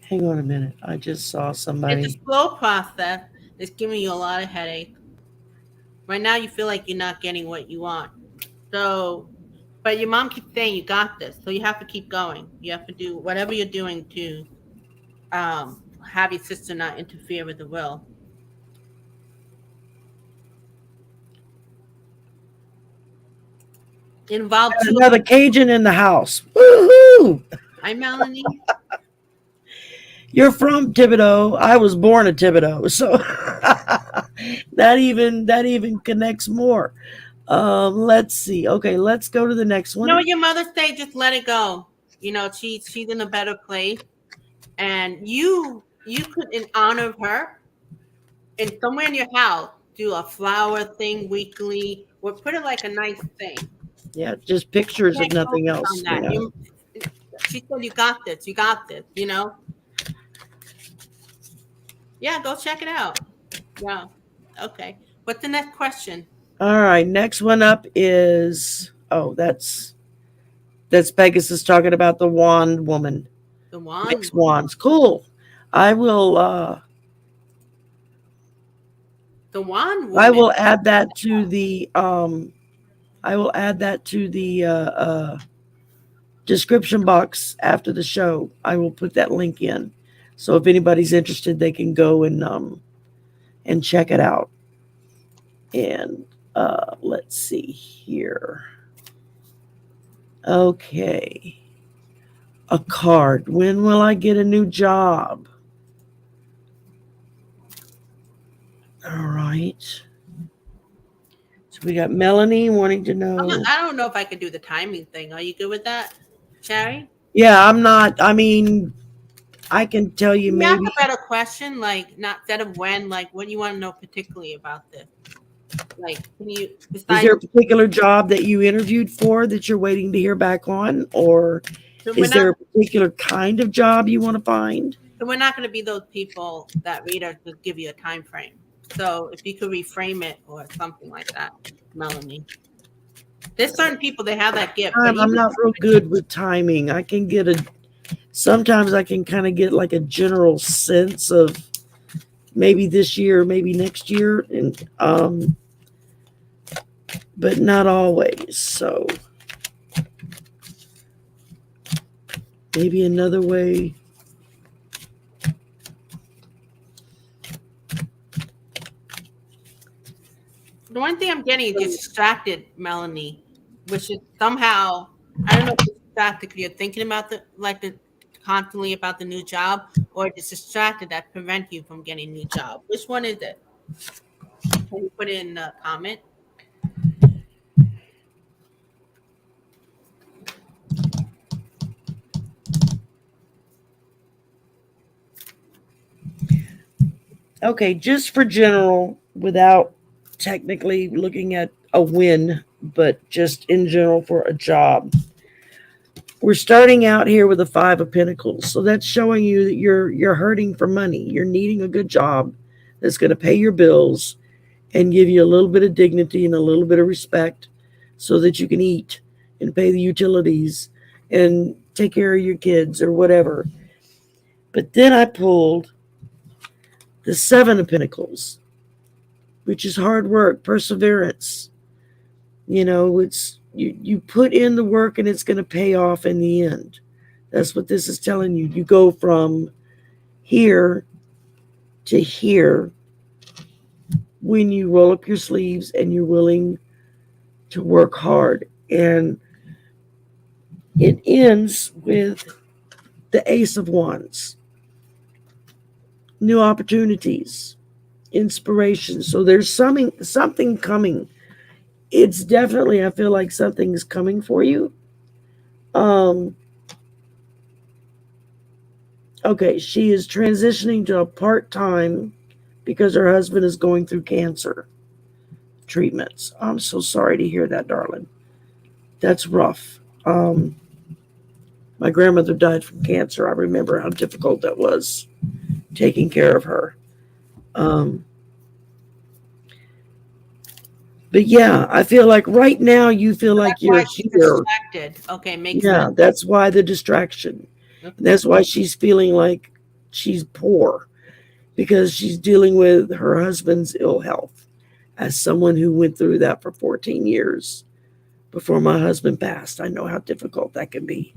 Hang on a minute. I just saw It's a somebody. slow process. It's giving you a lot of headache. Right now, you feel like you're not getting what you want. So, but your mom keeps saying you got this. So you have to keep going. You have to do whatever you're doing to have your sister not interfere with the will. It involved two of Another you. Cajun in the house. Woohoo! Hi, Melanie. You're from Thibodeau. I was born a Thibodeau, so that even connects more. Let's see. Okay, let's go to the next You know one. what your mother say? Just let it go. She's in a better place, and you could, in honor of her, in somewhere in your house, do a flower thing weekly, or put it like a nice thing. Yeah, just pictures if Can't nothing focus else. on that. She said, "You got this. You got this." Yeah, go check it out. Yeah. Okay. What's the next question? All right, next one up is that's Pegasus talking about the wand woman. The wand Mixed woman. wands. Cool. I will The wand I woman. will add that to the description box after the show. I will put that link in. So if anybody's interested, they can go and check it out. And let's see here. Okay. A card. When will I get a new job? All right. So we got Melanie wanting to know. I don't know if I could do the timing thing. Are you good with that, Sherry? Yeah, I'm not. I mean, I can tell you Can you ask maybe. a better question? Like, not instead of when, like, what do you want to know particularly about this? Like, can you, Is besides, there a particular job that you interviewed for that you're waiting to hear back on? Or so is there a particular kind of job you want to find? we're not going to be those people that read us to give you a time frame. So if you could reframe it or something like that, Melanie. There's certain people, they have that gift, but I'm not real good with timing. Sometimes I can kind of get like a general sense of maybe this year, maybe next year, and but not always. So maybe another way. the one thing I'm getting is you're distracted, Melanie, which is somehow, I don't know if you're distracted because you're thinking about constantly about the new job, or it's distracted that prevent you from getting a new job. Which one is it? Can you put it in the comment? Okay, just for general, without technically looking at a win, but just in general for a job. We're starting out here with a 5 of Pentacles. So that's showing you that you're hurting for money. You're needing a good job that's going to pay your bills and give you a little bit of dignity and a little bit of respect so that you can eat and pay the utilities and take care of your kids or whatever. But then I pulled the 7 of Pentacles, which is hard work, perseverance. It's you put in the work and it's going to pay off in the end. That's what this is telling you. You go from here to here when you roll up your sleeves and you're willing to work hard. And it ends with the Ace of Wands. New opportunities, inspiration. So there's something coming. It's definitely, I feel like something is coming for you. Okay, she is transitioning to a part-time because her husband is going through cancer treatments. I'm so sorry to hear that, darling. That's rough. My grandmother died from cancer. I remember how difficult that was taking care of her. But yeah, I feel like right now you feel like That's you're why she's here. distracted. Okay, makes Yeah, sense. that's why the distraction. Okay. That's why she's feeling like she's poor because she's dealing with her husband's ill health. As someone who went through that for 14 years before my husband passed, I know how difficult that can be.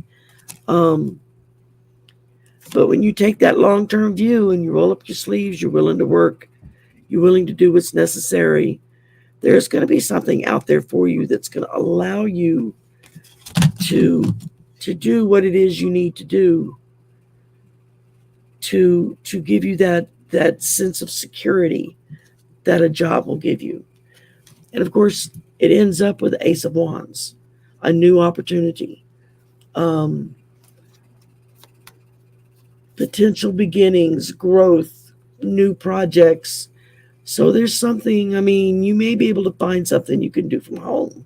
But when you take that long-term view and you roll up your sleeves, you're willing to work, you're willing to do what's necessary, there's going to be something out there for you that's going to allow you to do what it is you need to do to give you that sense of security that a job will give you. And of course, it ends up with the Ace of Wands, a new opportunity, potential beginnings, growth, new projects. So there's something, I mean, you may be able to find something you can do from home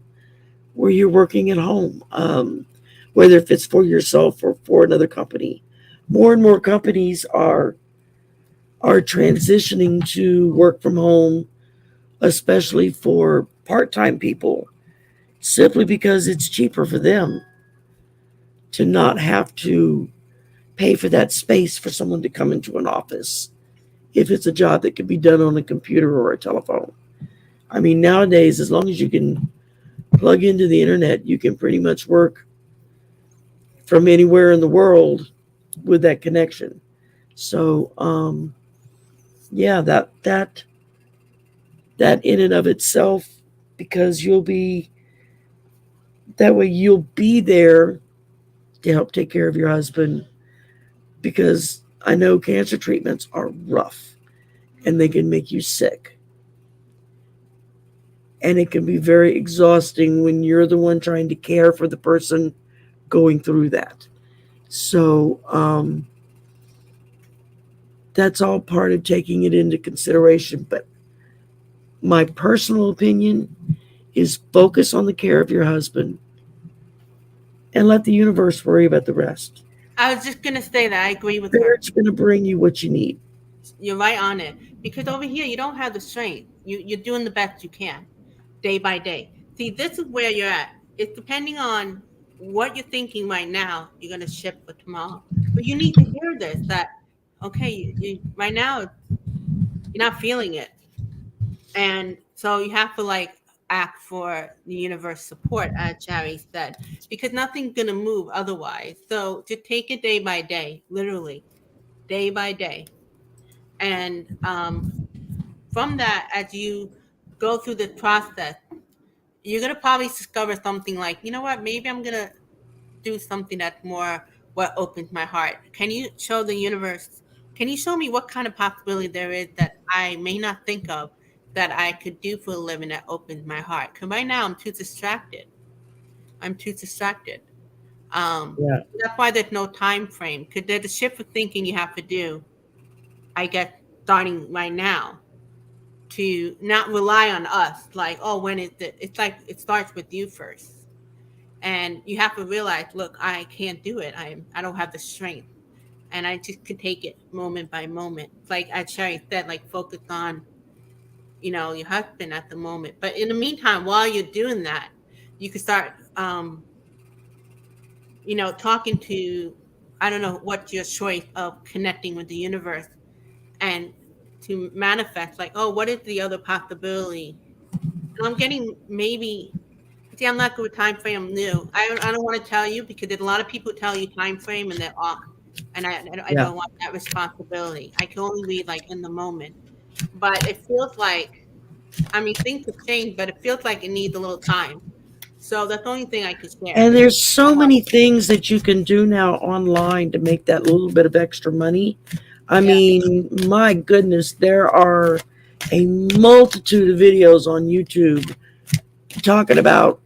where you're working at home, whether if it's for yourself or for another company. More and more companies are transitioning to work from home, especially for part-time people, simply because it's cheaper for them to not have to pay for that space for someone to come into an office if it's a job that can be done on a computer or a telephone. I mean, nowadays, as long as you can plug into the internet, you can pretty much work from anywhere in the world with that connection. So, yeah, that in and of itself, because you'll be there to help take care of your husband. Because I know cancer treatments are rough and they can make you sick. And it can be very exhausting when you're the one trying to care for the person going through that. So, that's all part of taking it into consideration. But my personal opinion is focus on the care of your husband and let the universe worry about the rest. I was just gonna say that I agree with her. Spirit's going to bring you what you need. You're right on it. Because over here you don't have the strength. You're doing the best you can, day by day. See, this is where you're at. It's depending on what you're thinking right now. You're gonna shift for tomorrow, but you need to hear this. That okay, right now you're not feeling it, and so you have to like act for the universe support, as Jerry said, because nothing's gonna move otherwise. So to take it day by day, literally day by day, and from that, as you go through the process, you're gonna probably discover something like, you know what, maybe I'm gonna do something that's more what opens my heart. Can you show the universe? Can you show me what kind of possibility there is that I may not think of that I could do for a living that opens my heart? Because right now I'm too distracted. I'm too distracted. Yeah. That's why there's no time frame. Because there's a shift of thinking you have to do. I guess starting right now to not rely on us. Like, oh, when is it? It's like it starts with you first. And you have to realize, look, I can't do it. I don't have the strength, and I just could take it moment by moment. Like as Sherry said, like focus on your husband at the moment. But in the meantime, while you're doing that, you could start talking to, I don't know what's your choice of connecting with the universe and to manifest like, oh, what is the other possibility? And I'm getting maybe. See, I'm not good with time frame. I'm new. I don't want to tell you because there's a lot of people who tell you time frame and they're off, and I Yeah. don't want that responsibility. I can only read like in the moment, but it feels like, I mean, things have changed, but it feels like it needs a little time. So that's the only thing I can share. And there's so many things that you can do now online to make that little bit of extra money. I Yeah, mean, my goodness, there are a multitude of videos on YouTube talking about,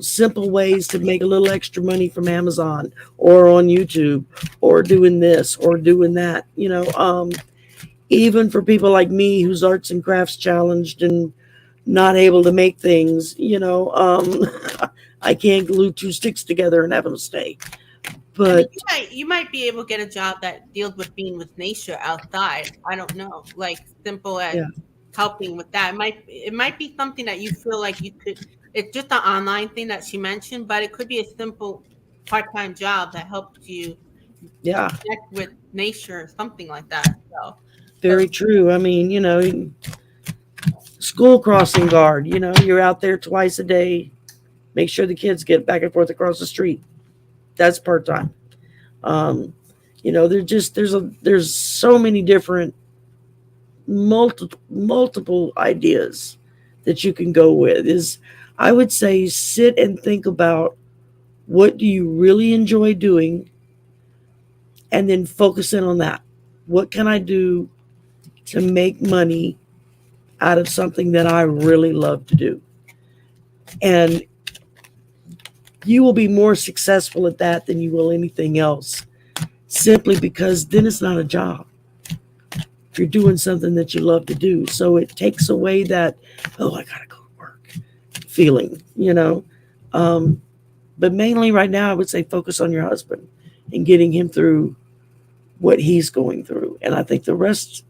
simple ways to make a little extra money from Amazon or on YouTube or doing this or doing that. Even for people like me who's arts and crafts challenged and not able to make things, I can't glue two sticks together and have them stay. I mean, But you might be able to get a job that deals with being with nature outside. I don't know, like simple as yeah, helping with that. It might be something that you feel like you could. It's just an online thing that she mentioned, but it could be a simple part-time job that helps you yeah, connect with nature, something like that. So very true. I mean, school crossing guard, you're out there twice a day, make sure the kids get back and forth across the street. That's part time. Um, there's so many different multiple ideas that you can go with. Is I would say sit and think about what do you really enjoy doing, and then focus in on that. What can I do to make money out of something that I really love to do? And you will be more successful at that than you will anything else, simply because then it's not a job. You're doing something that you love to do. So it takes away that, oh, I got to go to work feeling. But mainly right now, I would say focus on your husband and getting him through what he's going through. And I think the rest,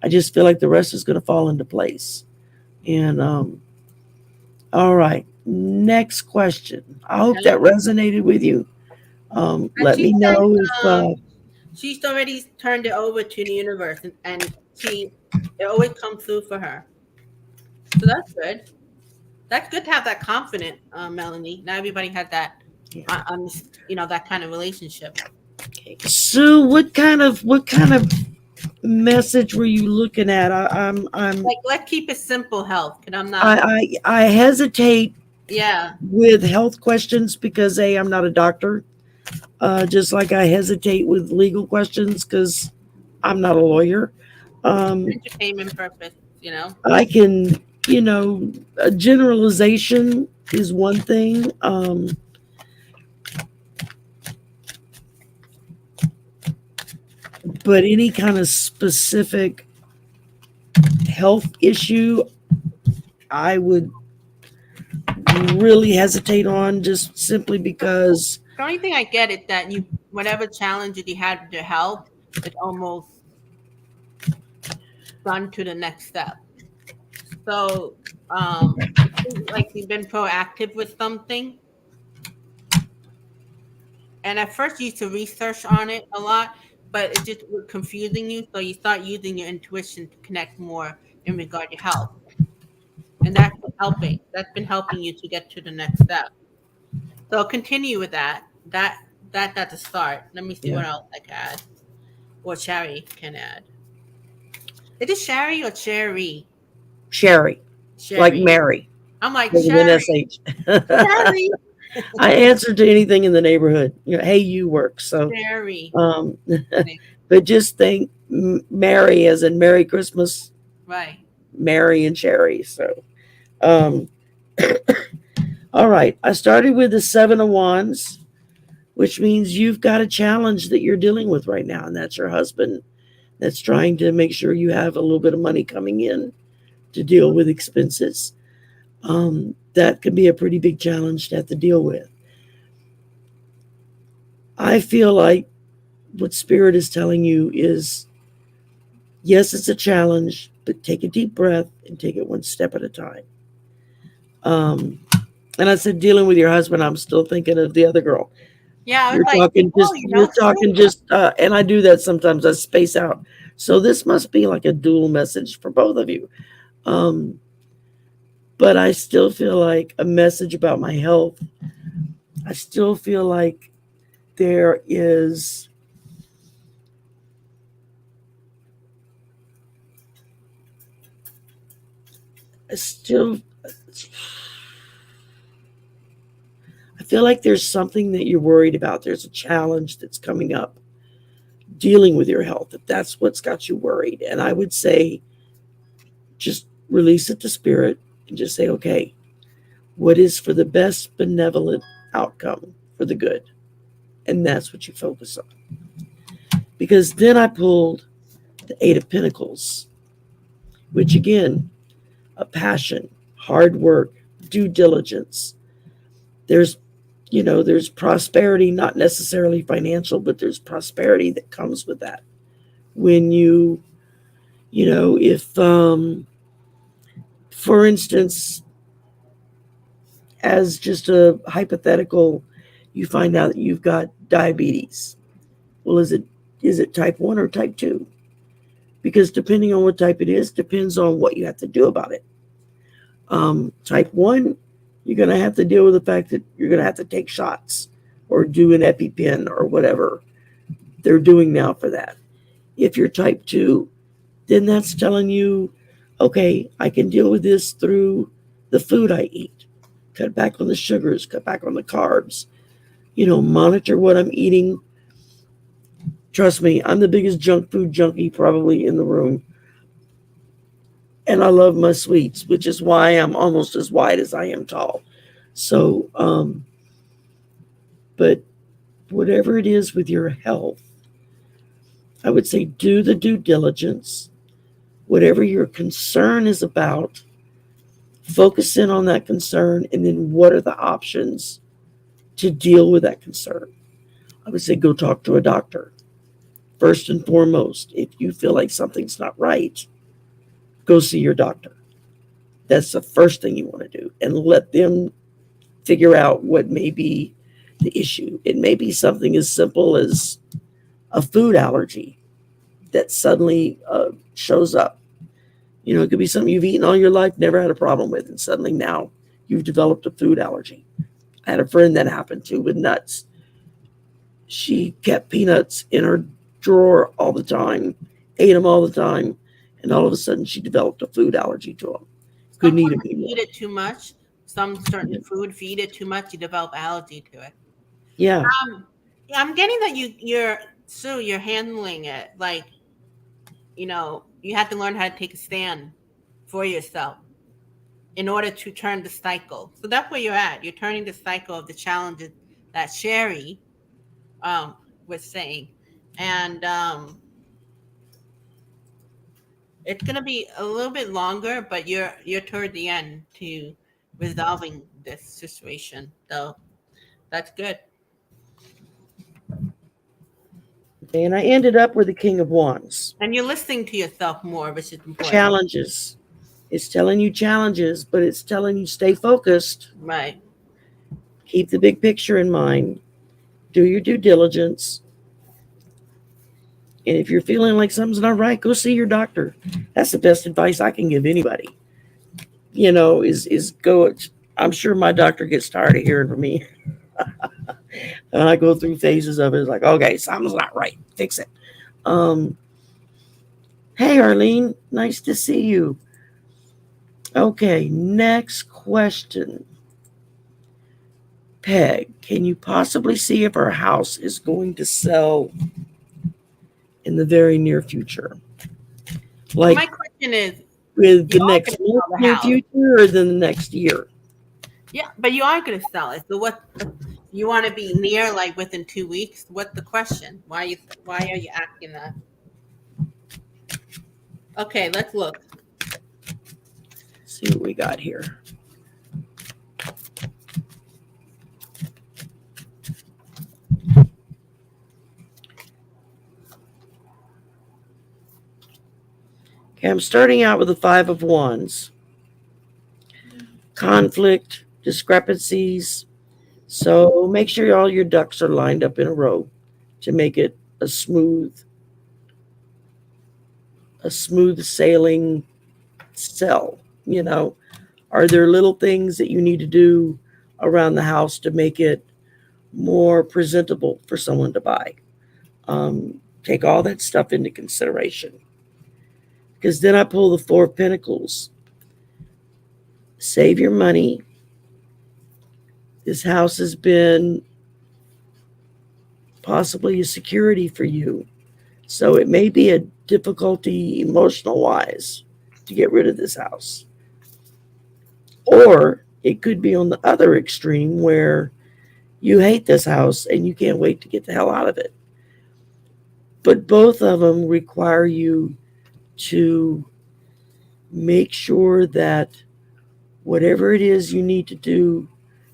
I just feel like the rest is going to fall into place. And all right, next question. I hope that Okay. resonated with you. And Let she me said know if she's already turned it over to the universe, and it always comes through for her. So that's good. That's good to have that confidence, Melanie. Not everybody had that, on that kind of relationship. Sue. What kind of message were you looking at? Like, let's keep it simple, health. Cause I'm not. I hesitate Yeah. with health questions because I'm not a doctor. Just like I hesitate with legal questions because I'm not a lawyer. Um, Entertainment purpose. I can, a generalization is one thing. But any kind of specific health issue, I would really hesitate on just simply because, The only thing I get is that whatever challenge that you had with your health, it's almost gone to the next step. So, it seems like you've been proactive with something. And at first, you used to research on it a lot, but it just was confusing you. So you start using your intuition to connect more in regard to health, and that's been helping. That's been helping you to get to the next step. So continue with that. That's a start. Let me see yeah, what else I can add, or Shari can add. Is it Shari or Cherry? Sherry, like Sherry. Mary, I'm like with an Sherry. SH. Sherry. I answer to anything in the neighborhood. Hey, you work. So, Sherry. um, but just think Mary as in Merry Christmas, Right. Mary and Sherry. So, um, all right. I started with the Seven of Wands, which means you've got a challenge that you're dealing with right now, and that's your husband that's trying to make sure you have a little bit of money coming in to deal with expenses. That can be a pretty big challenge to have to deal with. I feel like what Spirit is telling you is yes, it's a challenge, but take a deep breath and take it one step at a time. Um, and I said, dealing with your husband, I'm still thinking of the other girl. Yeah, I was You're like, talking oh, just, you're talking Sylvia. just, and I do that sometimes. I space out. So this must be like a dual message for both of you. Um, but I still feel like a message about my health. I still feel like there is still, I feel like there's something that you're worried about. There's a challenge that's coming up dealing with your health, if that's what's got you worried. And I would say just release it to Spirit and just say, okay, what is for the best benevolent outcome for the good? And that's what you focus on. Because then I pulled the Eight of Pentacles, which again, a passion, hard work, due diligence. There's, there's prosperity, not necessarily financial, but there's prosperity that comes with that. When if, for instance, as just a hypothetical, you find out that you've got diabetes. Well, is it type 1 or type 2? Because depending on what type it is, depends on what you have to do about it. Type 1, you're going to have to deal with the fact that you're going to have to take shots or do an EpiPen or whatever they're doing now for that. If you're type 2, then that's telling you, okay, I can deal with this through the food I eat. Cut back on the sugars, cut back on the carbs, monitor what I'm eating. Trust me, I'm the biggest junk food junkie probably in the room. And I love my sweets, which is why I'm almost as wide as I am tall. So, but whatever it is with your health, I would say do the due diligence. Whatever your concern is about, Focus in on that concern, and then what are the options to deal with that concern? I would say go talk to a doctor. First and foremost, if you feel like something's not right, go see your doctor. That's the first thing you want to do, and let them figure out what may be the issue. It may be something as simple as a food allergy that suddenly shows up. It could be something you've eaten all your life, never had a problem with, and suddenly now you've developed a food allergy. I had a friend that happened to with nuts. She kept peanuts in her drawer all the time, ate them all the time, and all of a sudden she developed a food allergy to them. Couldn't eat them Sometimes you anymore. eat it too much. Some certain food, if you eat it too much, you develop allergy to it. Yeah, Yeah, I'm getting that you're handling it like you have to learn how to take a stand for yourself in order to turn the cycle. So that's where you're at. You're turning the cycle of the challenges that Sherry um, was saying, and it's gonna be a little bit longer, but you're toward the end to resolving this situation. So that's good. and I ended up with the King of Wands. And you're listening to yourself more, which is important. Challenges. It's telling you challenges, but it's telling you stay focused. Right. Keep the big picture in mind. Do your due diligence. And if you're feeling like something's not right, go see your doctor. That's the best advice I can give anybody. Is go. I'm sure my doctor gets tired of hearing from me. And I go through phases of it. It's like, okay, something's not right. Fix it. Um, hey, Arlene, nice to see you. Okay, next question. Peg, can you possibly see if our house is going to sell in the very near future? So my Like question is, with you the are next going to sell the near house. future or then the next year? Yeah, but you are going to sell it. So what? You want to be near, like within 2 weeks? What's the question? Why are you asking that? Okay, let's look. See what we got here. Okay, I'm starting out with the Five of Wands. Conflict, discrepancies. So make sure all your ducks are lined up in a row to make it a smooth sailing sell. Are there little things that you need to do around the house to make it more presentable for someone to buy? Take all that stuff into consideration. Because then I pull the Four of Pentacles. Save your money. This house has been possibly a security for you. So it may be a difficulty emotional wise to get rid of this house. Or it could be on the other extreme where you hate this house and you can't wait to get the hell out of it. But both of them require you to make sure that whatever it is you need to do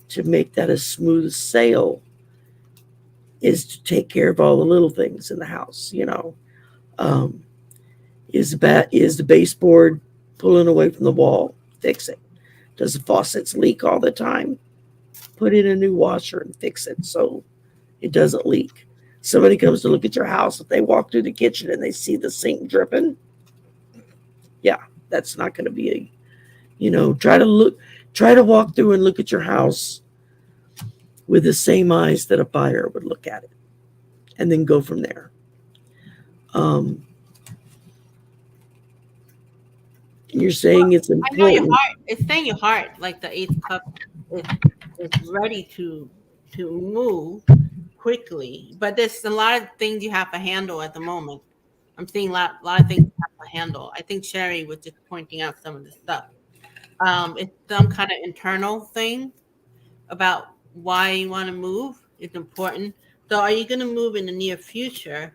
to make that a smooth sail is to take care of all the little things in the house. Um, is the baseboard pulling away from the wall? Fix it. Does the faucets leak all the time? Put in a new washer and fix it so it doesn't leak. Somebody comes to look at your house, if they walk through the kitchen and they see the sink dripping, yeah, that's not going to be try to walk through and look at your house with the same eyes that a buyer would look at it, and then go from there. Um, you're saying it's I know your important. heart. It's saying your heart, like the Eighth Cup, is, is ready to move quickly. But there's a lot of things you have to handle at the moment. I'm seeing a lot of things you have to handle. I think Sherry was just pointing out some of the stuff. It's some kind of internal thing about why you want to move. It's important. So, are you going to move in the near future?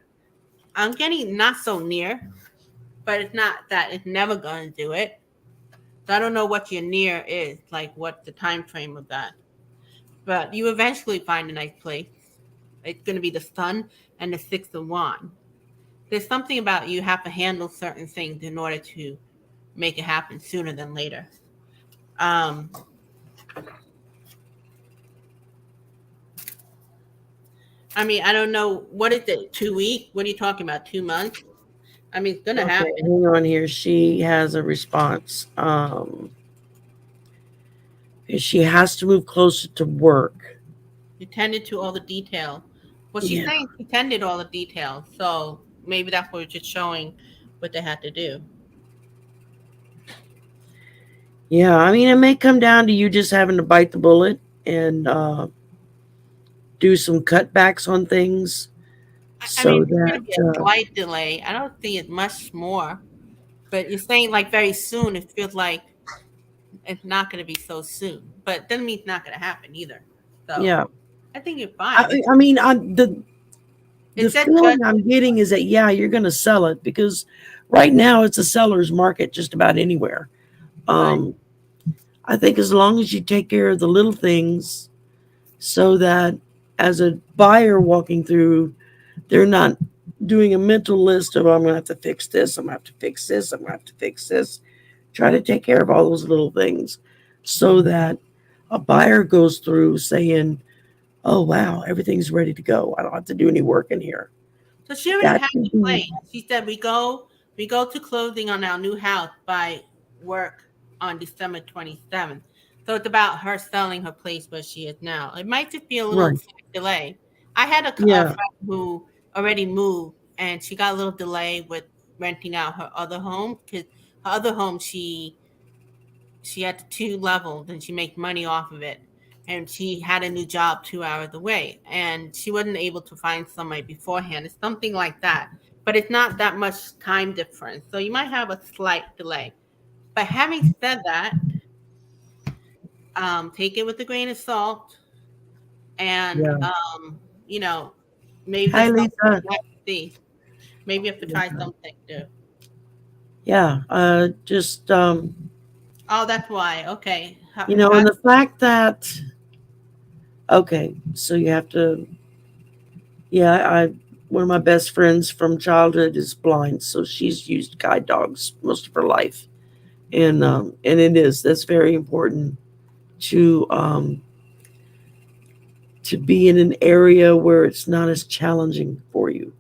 I'm getting not so near, but it's not that it's never going to do it. So I don't know what your near is, like what the time frame of that. But you eventually find a nice place. It's going to be the Sun and the Six of Wands. There's something about you have to handle certain things in order to make it happen sooner than later. Um, I mean, I don't know. What is it? 2 weeks? What are you talking about? 2 months? I mean, it's going to Okay, happen. hang on here. She has a response. She has to move closer to work. You tended to all the details. Well, she's Yeah. saying she tended all the details. So maybe that's what we're just showing what they had to do. Yeah, I mean, it may come down to you just having to bite the bullet and do some cutbacks on things I mean, so it's going to that, be a slight delay. I don't see it much more. But you're saying like very soon. It feels like it's not going to be so soon. But it doesn't mean it's not going to happen either. So yeah. I think you're I, fine. I mean, the It said feeling judge. I'm getting is that, yeah, you're going to sell it because right now it's a seller's market just about anywhere. Right. Um, I think as long as you take care of the little things so that as a buyer walking through, they're not doing a mental list of, I'm going to have to fix this, I'm going to have to fix this, I'm going to have to fix this. Try to take care of all those little things so that a buyer goes through saying, oh, wow, everything's ready to go. I don't have to do any work in here. So she already That had could the be, plan. She said we go to closing on our new house by work on December 27th. So it's about her selling her place where she is now. It might just be a little right. slight delay. I had a Yeah. friend who already moved and she got a little delay with renting out her other home because her other home she had the two levels and she made money off of it. And she had a new job 2 hours away and she wasn't able to find somebody beforehand. It's something like that. But it's not that much time difference. So you might have a slight delay. But having said that, take it with a grain of salt and Yeah. you know, maybe Hi, there's something Lisa. you have to see. Maybe you have to try something new. Yeah. Just, Oh, that's why. Okay. and the fact that, okay, so you have to, yeah, one of my best friends from childhood is blind, so she's used guide dogs most of her life. And that's very important to, to be in an area where it's not as challenging for you.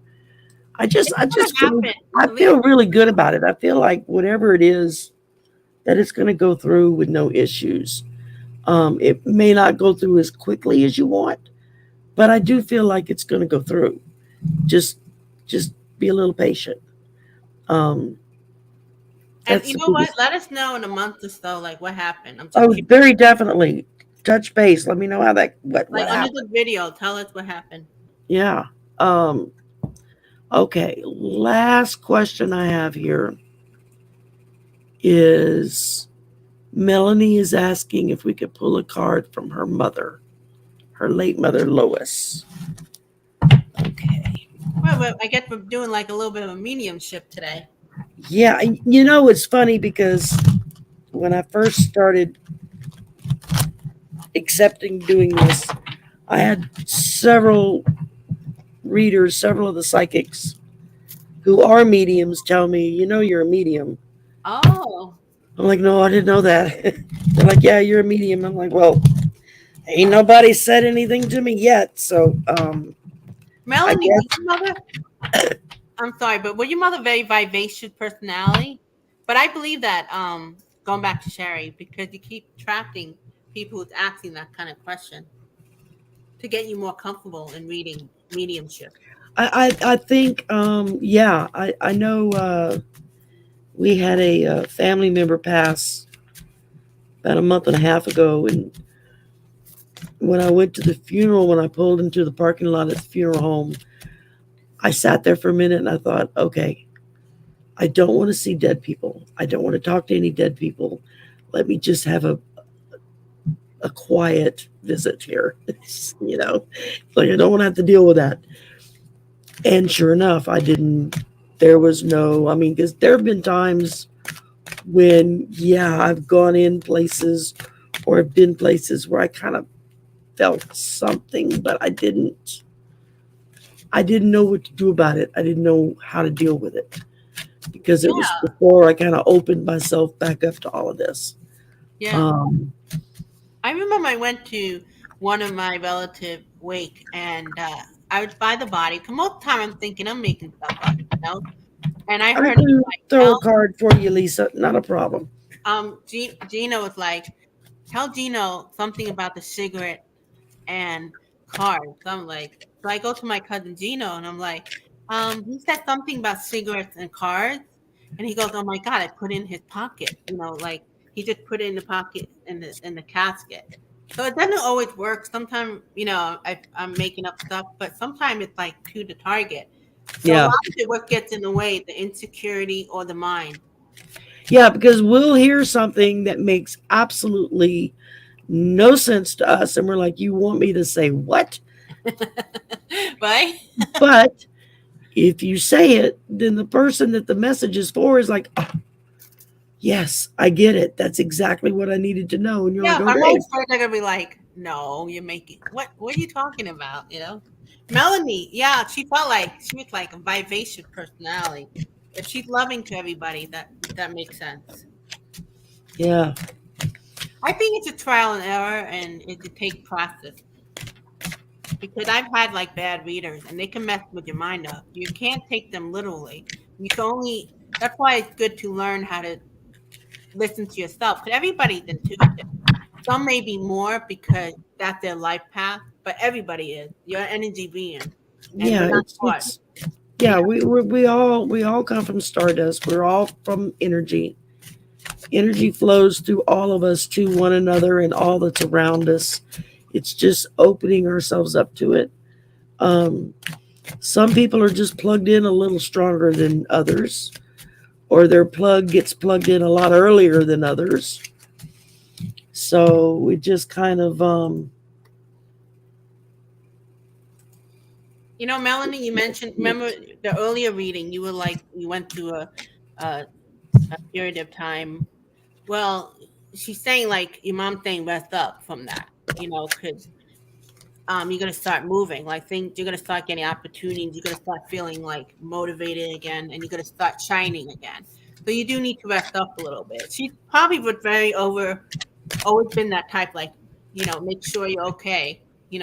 It's I gonna just feel, happen. I Believe feel really good about it. I feel like whatever it is, that it's going to go through with no issues. It may not go through as quickly as you want, but I do feel like it's going to go through. Just, just be a little patient. Um, and that's you the know what? biggest. Let us know in a month or so, like what happened. I'm just Oh, curious. very definitely. Touch base. Let me know how that Like what under happened. the video, tell us what happened. Yeah. Um, okay. Last question I have here is Melanie is asking if we could pull a card from her mother, her late mother Lois. Okay. Well, I guess we're doing like a little bit of a mediumship today. Yeah, it's funny because when I first started accepting doing this, I had several readers, several of the psychics who are mediums tell me, you're a medium. Oh, I'm like, no, I didn't know that. They're like, yeah, you're a medium. I'm like, well, ain't nobody said anything to me yet. So I Melanie, was guess, your mother? I'm sorry, but was your mother very vivacious personality? But I believe that going back to Sherry because you keep attracting people who's asking that kind of question to get you more comfortable in reading mediumship. I think, yeah, I know we had a family member pass about a month and a half ago. And when I went to the funeral, when I pulled into the parking lot at the funeral home, I sat there for a minute and I thought, okay, I don't want to see dead people. I don't want to talk to any dead people. Let me just have a quiet visit here. Like I don't want to have to deal with that. And sure enough, I didn't, there was no, I mean, because there have been times when, yeah, I've gone in places or have been places where I kind of felt something, but I didn't know what to do about it. I didn't know how to deal with it because it was Yeah, before I kind of opened myself back up to all of this. yeah. Um, I remember I went to one of my relative wake, and I was by the body. 'Cause most of the time I'm thinking I'm making stuff up, you know. And I I heard him can like, throw a tell card for you, Lisa. Not a problem. Gino was like, tell Gino something about the cigarette and cards. I'm like, so I go to my cousin Gino and I'm like, he said something about cigarettes and cards. And he goes, oh my God, I put it in his pocket. You know, like he just put it in the pocket in the casket. So it doesn't always work. Sometimes, you know, I'm making up stuff, but sometimes it's like to the target. So a lot Yeah. of it, what gets in the way, the insecurity or the mind. Yeah, because we'll hear something that makes absolutely no sense to us. And we're like, you want me to say what? Right? But if you say it, then the person that the message is for is like, oh, yes, I get it. That's exactly what I needed to know. And you're Yeah, like, I'm okay. always afraid they're gonna be like, "No, you're making what are you talking about?" You know, Melanie. Yeah, she felt like she was like a vivacious personality. If she's loving to everybody, that makes sense. Yeah. I think it's a trial and error, and it could take process because I've had like bad readers, and they can mess with your mind up. You can't take them literally. You can only. That's why it's good to learn how to listen to yourself. Because everybody's intuitive. Some may be more because that's their life path, but everybody is. You're an energy being, and Yeah. you're not taught. It's, You yeah, know, we all come from stardust. We're all from energy. Energy flows through all of us to one another and all that's around us. It's just opening ourselves up to it. Um, some people are just plugged in a little stronger than others, or their plug gets plugged in a lot earlier than others. So we just kind of, Melanie. You mentioned. Remember the earlier reading? You were like you went through a, a period of time. Well, she's saying like your mom saying rest up from that. Because you're gonna start moving. Like think you're gonna start getting opportunities. You're gonna start feeling like motivated again, and you're gonna start shining again. So you do need to rest up a little bit. She probably was very always been that type, like, make sure you're okay. You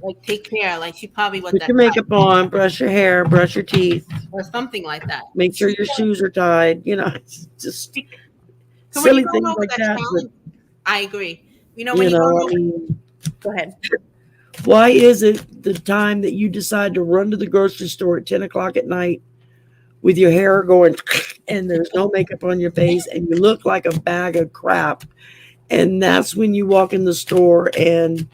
like take care. Like she probably was put that your type makeup on, brush your hair, brush your teeth, or something like that. make sure your shoes are tied. It's just So when silly you're going things over like that that. But, challenge, I agree. When you're going I over, mean, go ahead. why is it the time that you decide to run to the grocery store at 10 o'clock at night with your hair going and there's no makeup on your face and you look like a bag of crap? And that's when you walk in the store and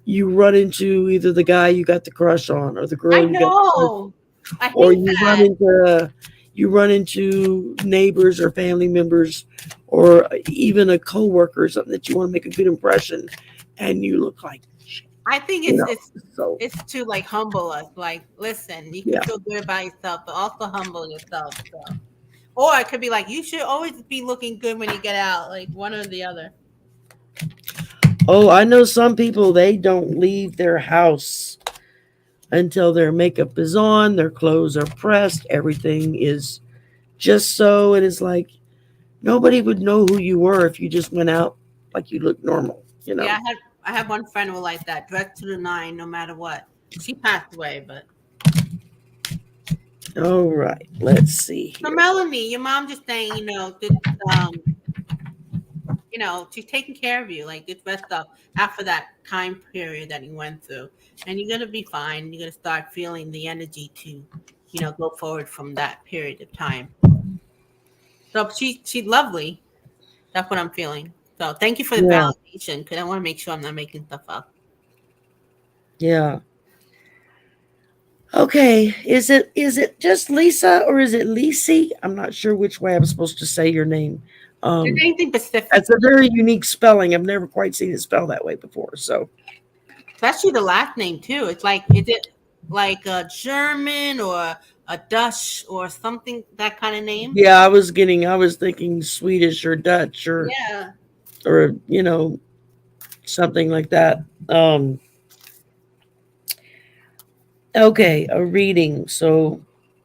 you run into either the guy you got the crush on or the I girl you got the crush, know. I or hate that. you run into neighbors or family members or even a coworker or something that you want to make a good impression and you look like shit, I think you it's know. it's So it's to like humble us. Like, listen, you can yeah. feel good about yourself, but also humble yourself. So, or it could be like you should always be looking good when you get out. Like one or the other. Oh, I know some people they don't leave their house until their makeup is on, their clothes are pressed, everything is just so. And it's like nobody would know who you were if you just went out like you look normal, you Yeah, know. I had one friend who was like that, dressed to the nine, no matter what. She passed away, but All right, let's see so here. Melanie, your mom just saying, um, she's taking care of you, like it's messed up after that time period that you went through, and you're gonna be fine. You're gonna start feeling the energy to, go forward from that period of time. So she's lovely. That's what I'm feeling. So thank you for the Yeah, validation, because I want to make sure I'm not making stuff up. yeah. Okay, is it just Lisa or is it Lisi? I'm not sure which way I'm supposed to say your name. Is Um, there anything specific? that's a very unique spelling. I've never quite seen it spelled that way before. So Especially the last name too. It's like, is it? like a German or a Dutch or something, that kind of name. Yeah, I was thinking Swedish or Dutch Yeah. or something like that. Okay, a reading. So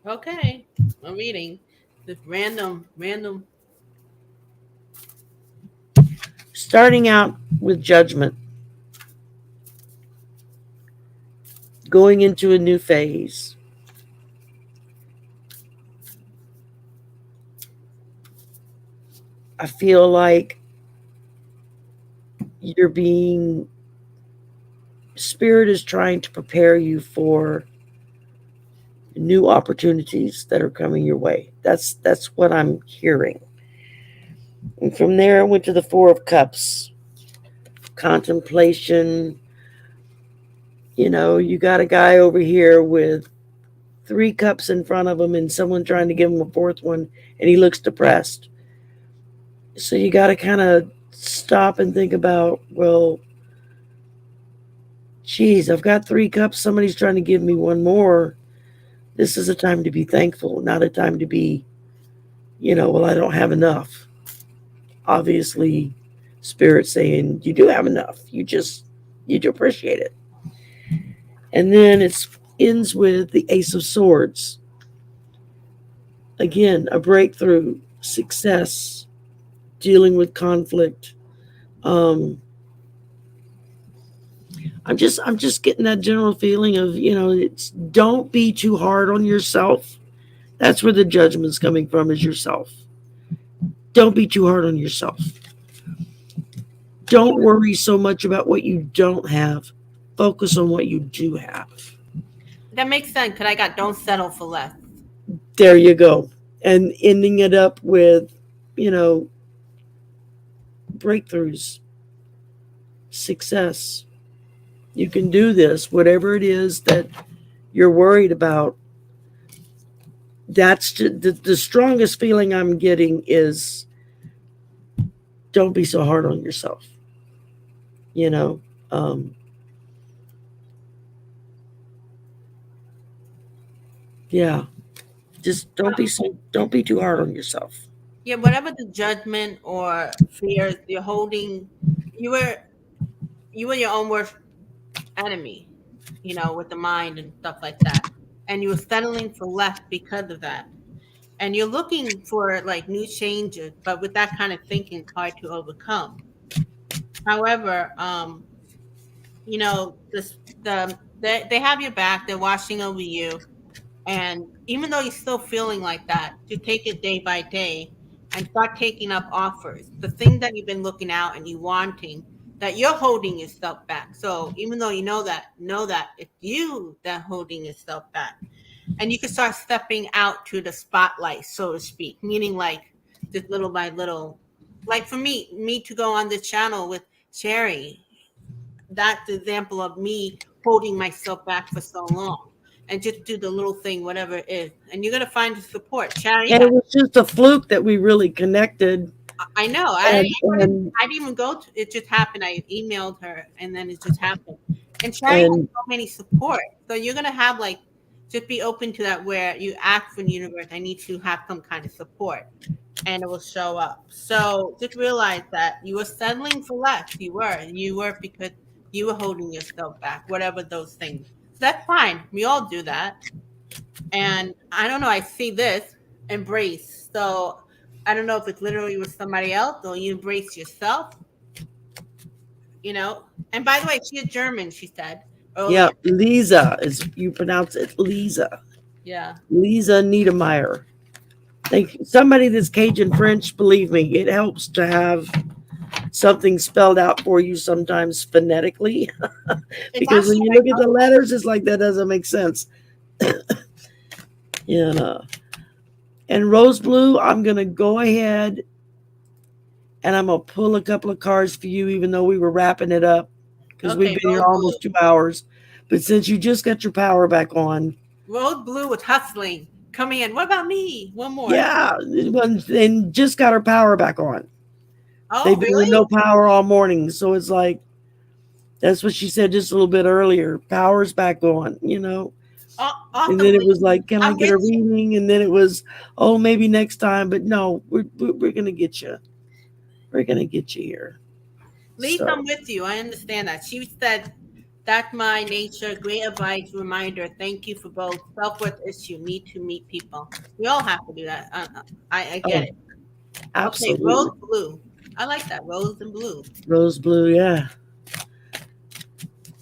Okay. I'm reading this random. starting out with judgment, going into a new phase. I feel like you're being spirit is trying to prepare you for new opportunities that are coming your way. That's what I'm hearing. And from there I went to the 4 of Cups. Contemplation. You got a guy over here with 3 cups in front of him and someone trying to give him a fourth one and he looks depressed. So you got to kind of stop and think about, well, geez, I've got 3 cups. Somebody's trying to give me one more. This is a time to be thankful, not a time to be, well, I don't have enough. Obviously, Spirit saying you do have enough. You do appreciate it. And then it ends with the Ace of Swords. Again, a breakthrough, success, dealing with conflict. Um, I'm just getting that general feeling of, it's don't be too hard on yourself. That's where the judgment's coming from, is yourself. Don't be too hard on yourself. Don't worry so much about what you don't have. Focus on what you do have. That makes sense because I got don't settle for less. There you go. And ending it up with, you know, breakthroughs, success. You can do this, whatever it is that you're worried about. That's the strongest feeling I'm getting is don't be so hard on yourself. You know, um, yeah, just don't be too hard on yourself. Yeah, whatever the judgment or fears you're holding, you were you were your own worst enemy, with the mind and stuff like that. And you were settling for less because of that. And you're looking for like new changes, but with that kind of thinking, it's hard to overcome. However, they have your back, they're watching over you. And even though you're still feeling like that, to take it day by day and start taking up offers, the thing that you've been looking out and you wanting, that you're holding yourself back. So even though know that it's you that holding yourself back. And you can start stepping out to the spotlight, so to speak, meaning like just little by little. Like for me to go on this channel with Sherry, that's the example of me holding myself back for so long and just do the little thing, whatever it is. And you're gonna find the support. Sharon, And it was just a fluke that we really connected. I know. And I didn't even go to it, just happened. I emailed her and then it just happened. And Sharon has and so many support. So you're gonna have like just be open to that where you ask from the universe, I need to have some kind of support and it will show up. So just realize that you were settling for less. You were because you were holding yourself back, whatever those things. So that's fine. We all do that. And I don't know, I see this embrace. So I don't know if it's literally with somebody else or you embrace yourself. And by the way, she is German, she said yeah, earlier. Lisa is you pronounce it Lisa. Yeah. Lisa Niedermeyer. Somebody that's Cajun French, believe me, it helps to have something spelled out for you sometimes phonetically. It's Because when actually you very look at the letters, it's like that doesn't make sense. Yeah. And Rose Blue, I'm gonna go ahead and I'm gonna pull a couple of cards for you, even though we were wrapping it up because we've okay, been here almost 2 hours. But since you just got your power back on, Road Blue was hustling, coming in. What about me? One more. yeah, and just got her power back on. Oh, They've been with really? no power all morning, so it's like that's what she said just a little bit earlier. Power's back on. And Awesome, then it Lee. was like, can I I'm get with a you. reading? And then it was, oh, maybe next time. But no, we're going to get you. We're going to get you here. Lisa, I'm So, with you. I understand that. She said, "That's my nature. Great advice, reminder. Thank you for both self worth issue. Need to meet people. We all have to do that. I get oh, it. Okay, rose absolutely. blue. I like that. Rose and blue. Rose Blue. Yeah.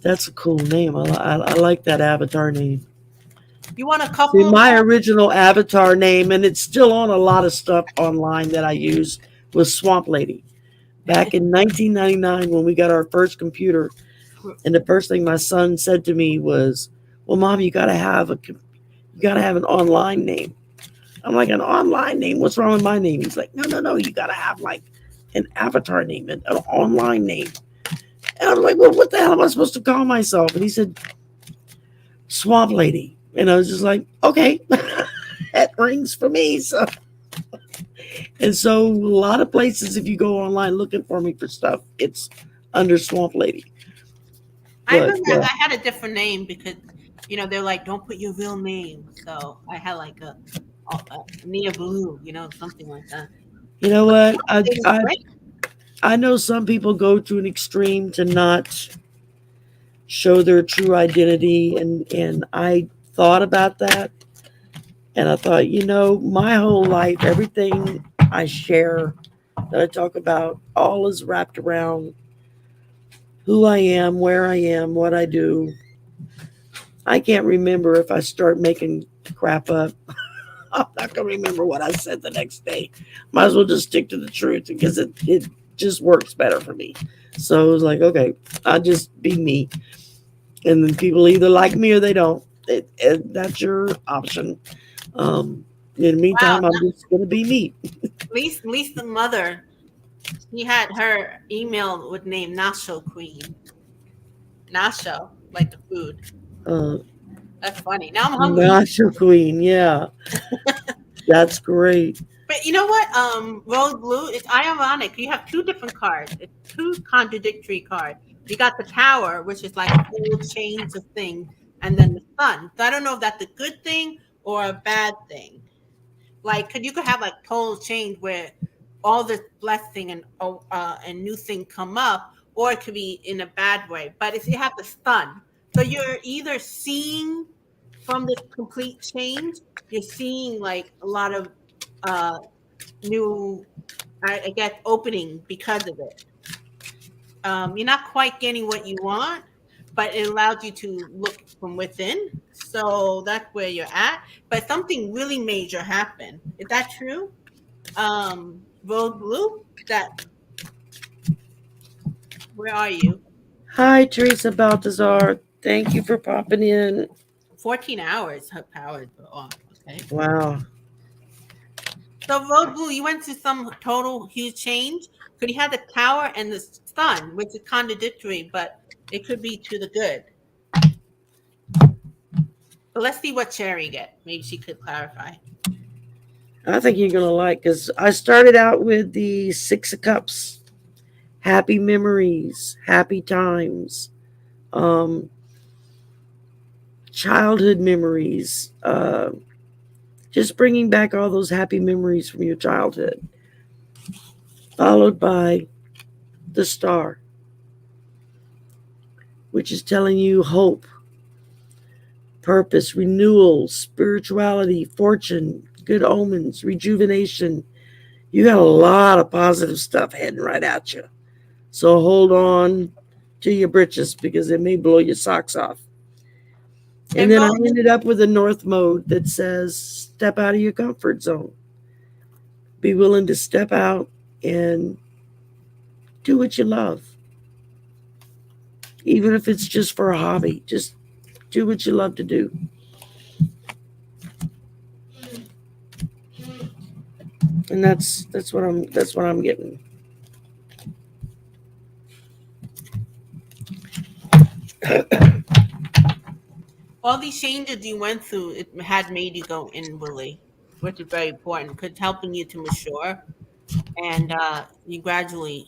That's a cool name. I like that avatar name. You want a See, couple my more? original avatar name, and it's still on a lot of stuff online that I use, was Swamp Lady. Back in 1999, when we got our first computer, and the first thing my son said to me was, "Well, Mom, you gotta have an online name." I'm like, "An online name? What's wrong with my name?" He's like, "No, no, no. You gotta have like an avatar name, an online name." And I was like, "Well, what the hell am I supposed to call myself?" And he said, "Swamp Lady." And I was just like, "Okay." That rings for me. So a lot of places, if you go online looking for me for stuff, it's under Swamp Lady. I But remember I had a different name because they're like, don't put your real name. So I had like a Nia Blue, something like that. you know But what? it was great. I know some people go to an extreme to not show their true identity, and I thought about that, and I thought, my whole life, everything I share that I talk about, all is wrapped around who I am, where I am, what I do. I can't remember if I start making crap up. I'm not gonna remember what I said the next day. Might as well just stick to the truth because it just works better for me. So it was like, okay, I'll just be me, and then people either like me or they don't. That's your option. Um, in the Wow. meantime, I'm just gonna be me. At least the mother, she had her email with name Nacho Queen. Nacho, like the food. Uh, That's funny. Now I'm hungry. not your queen. Yeah, that's great. But you know what? Rose Blue, it's ironic. You have two different cards. It's two contradictory cards. You got the Tower, which is like a whole change of things, and then the Sun. So I don't know if that's a good thing or a bad thing. Like, cause you could have like total change where all this blessing and new thing come up, or it could be in a bad way. But if you have the Sun, so you're either seeing from this complete change, you're seeing like a lot of uh new, I guess, opening because of it. You're not quite getting what you want, but it allows you to look from within. So that's where you're at. But something really major happened. Is that true? Road Blue, that where are you? Hi, Teresa Baltazar. Thank you for popping in. 14 hours her powers were off. Okay. Wow. So Road Blue, you went to some total huge change. Could you have the tower and the sun, which is contradictory, but it could be to the good. But let's see what Cherry get. Maybe she could clarify. I think you're gonna like because I started out with the Six of Cups, happy memories, happy times, um, childhood memories, just bringing back all those happy memories from your childhood, followed by the Star, which is telling you hope, purpose, renewal, spirituality, fortune, good omens, rejuvenation. You got a lot of positive stuff heading right at you. So hold on to your britches because it may blow your socks off. And And then I Road ended up with a North mode that says step out of your comfort zone. Be willing to step out and do what you love. Even if it's just for a hobby, just do what you love to do. And that's what I'm getting. all these changes you went through, it had made you go inwardly, which is very important because helping you to mature and you gradually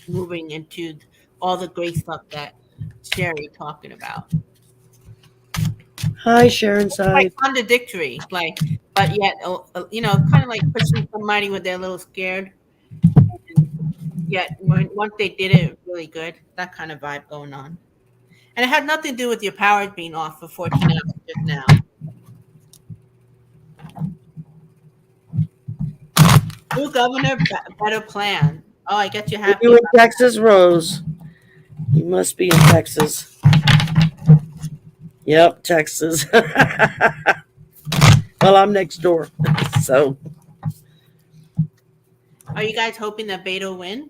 moving into all the great stuff that Sherry talking about. Hi, Sharon Like Side. contradictory, like, but yet, kind of like pushing somebody when they're a little scared, and yet once they did it really good, that kind of vibe going on. And it had nothing to do with your powers being off for 14 hours just now. New governor, better plan. Oh, I get you Are happy you in about Texas, Rose? You must be in Texas. Yep, Texas. Well, I'm next door. So, that. Are you guys hoping that Beto will win?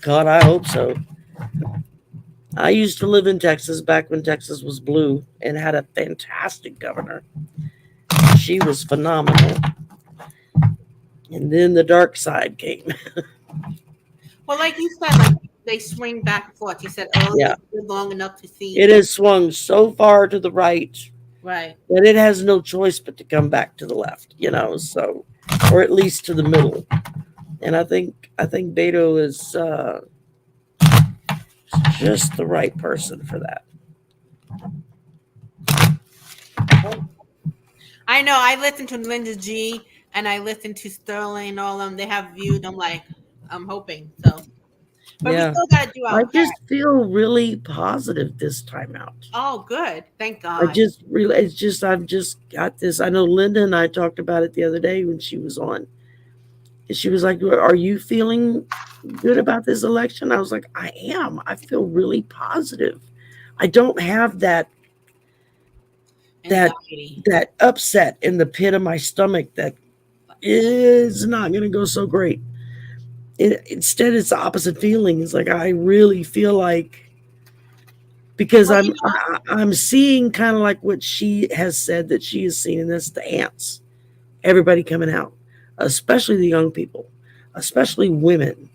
God, I hope so. I used to live in Texas back when Texas was blue and had a fantastic governor. She was phenomenal. And then the dark side came. Well, like you said, like they swing back and forth. You said earlier, Yeah. it's long enough to see. It has swung so far to the right Right. that it has no choice but to come back to the left, so, or at least to the middle. And I think Beto is just the right person for that. I know. I listened to Linda G and I listened to Sterling and all of them. They have viewed. I'm like, I'm hoping so. But we Yeah. still got to do I our part. just feel really positive this time out. Oh, good. Thank I God. just really, I've just got this. I know Linda and I talked about it the other day when she was on. And she was like, "Are you feeling good about this election?" I was like, "I am. I feel really positive. I don't have that Anxiety. that upset in the pit of my stomach that is not going to go so great. Instead, it's the opposite feeling. It's like I really feel like because Well, I'm seeing kind of like what she has said that she has seen, and that's the ants. Everybody coming out, especially the young people, especially women,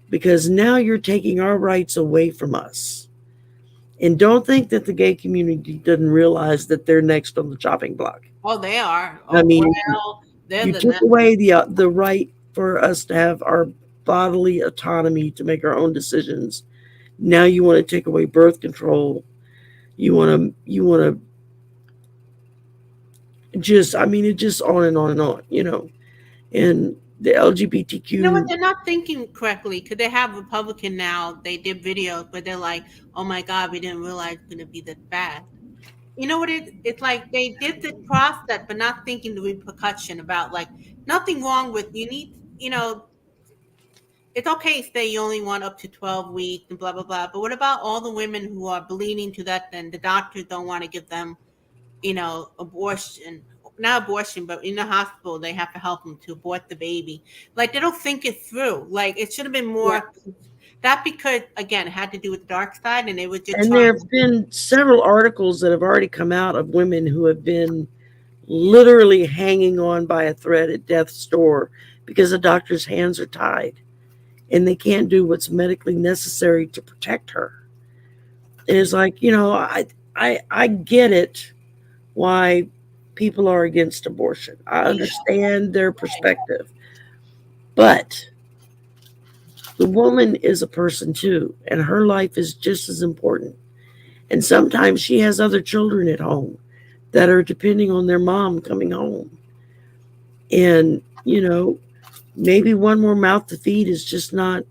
because now you're taking our rights away from us. And don't think that the gay community doesn't realize that they're next on the chopping block. oh, they are. I Oh, mean, well, they're you the took next. away the right for us to have our bodily autonomy to make our own decisions. Now you want to take away birth control. You want to just, I mean, it just on and on and on. And the You know what? LGBTQ. They're not thinking correctly because they have Republican now. They did videos where they're like, "Oh my God, we didn't realize it's gonna be this bad." You know what it's like they did the process, but not thinking the repercussion about like nothing wrong with you need, it's okay if they only want up to 12 weeks and blah blah blah. But what about all the women who are bleeding to that then the doctors don't want to give them, abortion, not abortion, but in the hospital they have to help them to abort the baby. Like they don't think it through. Like it should have been Yeah. more that because again it had to do with the dark side and they were just And trying. there have been several articles that have already come out of women who have been literally hanging on by a thread at death's door because the doctor's hands are tied and they can't do what's medically necessary to protect her. And it's like, I get it why people are against abortion. I Yeah. understand their perspective. But the woman is a person too, and her life is just as important. And sometimes she has other children at home that are depending on their mom coming home. And, maybe one more mouth to feed is just not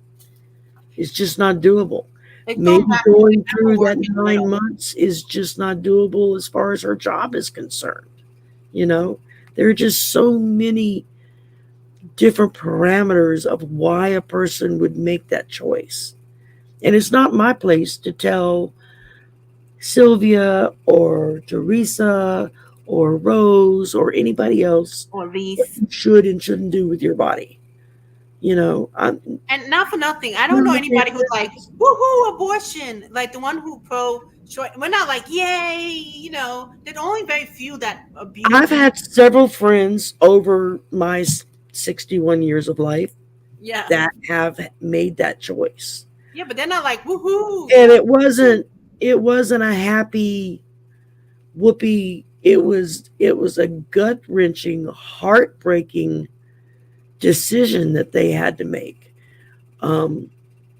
doable. It's going Maybe back to going people through that working 9 months is just not doable as far as her job is concerned. You know, there are just so many different parameters of why a person would make that choice. And it's not my place to tell Sylvia or Teresa or Rose or anybody else or what lease. you should and shouldn't do with your body. I'm And not for nothing, I don't know none of their anybody who's like, business. woohoo, abortion. Like the one who pro short, we're not like, yay, there's only very few that abuse. I've had several friends over my 61 years of life Yeah. that have made that choice. Yeah, but they're not like, woohoo, And it wasn't a happy whoopee. It was a gut-wrenching, heartbreaking decision that they had to make. Um,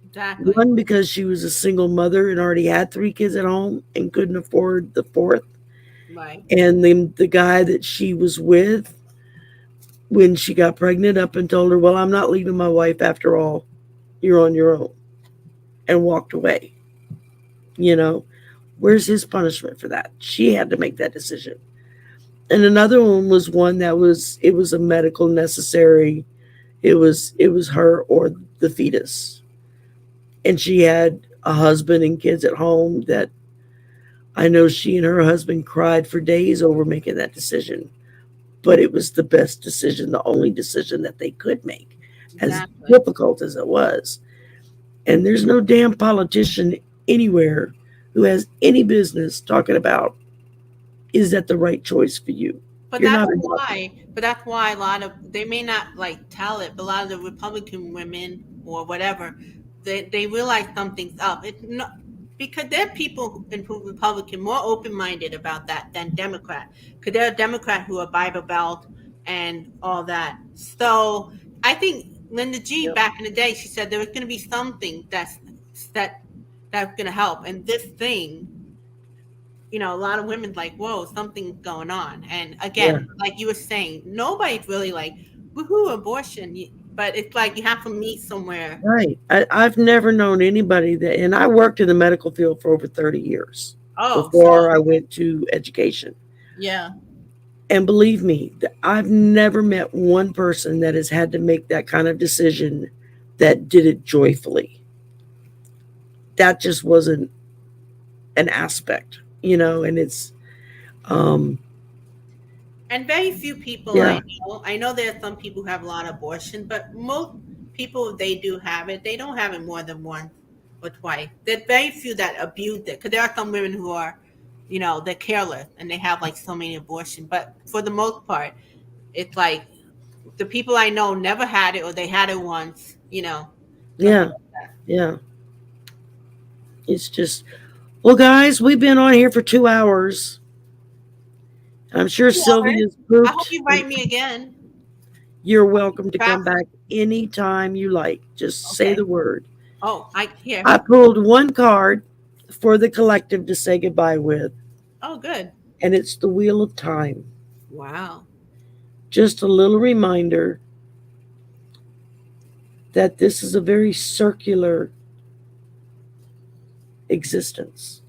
Exactly. One, because she was a single mother and already had 3 kids at home and couldn't afford the fourth. Right. And then the guy that she was with when she got pregnant up and told her, "Well, I'm not leaving my wife after all. You're on your own," and walked away. You know, where's his punishment for that? She had to make that decision. And another one was one that was it was a medical necessary. It was her or the fetus. And she had a husband and kids at home that I know she and her husband cried for days over making that decision. But it was the best decision, the only decision that they could make, as Exactly. difficult as it was. And there's no damn politician anywhere who has any business talking about, is that the right choice for you? But You're that's not involved. why, but that's why a lot of they may not like tell it, but a lot of the Republican women or whatever, they realize something's up. It's not because there are people in Republican more open minded about that than Democrat. Because there are Democrat who are Bible Belt and all that. So I think Linda G Yep. back in the day, she said there was going to be something that that's going to help, and this thing, a lot of women like, whoa, something's going on. And Yeah. again, like you were saying, nobody's really like, woohoo, abortion. But it's like you have to meet somewhere. Right. I've never known anybody that, and I worked in the medical field for over 30 years Oh, before I went to education. yeah, And believe me, I've never met one person that has had to make that kind of decision that did it joyfully. That just wasn't an aspect, and um, and very few people yeah, I know there are some people who have a lot of abortion, but most people, if they do have it, they don't have it more than once or twice. There's very few that abuse it, because there are some women who are, they're careless and they have like so many abortions. But for the most part, it's like the people I know never had it, or they had it once, something yeah, like that. yeah. It's just, well, guys, we've been on here for 2 hours. I'm sure 2 hours. Sylvia's I hope pooped. you write me again. You're welcome to come Travel. back anytime you like. Just say Okay. the word. Oh, I here. I pulled one card for the collective to say goodbye with, Oh, good. and it's the Wheel of Time. Wow. Just a little reminder that this is a very circular existence.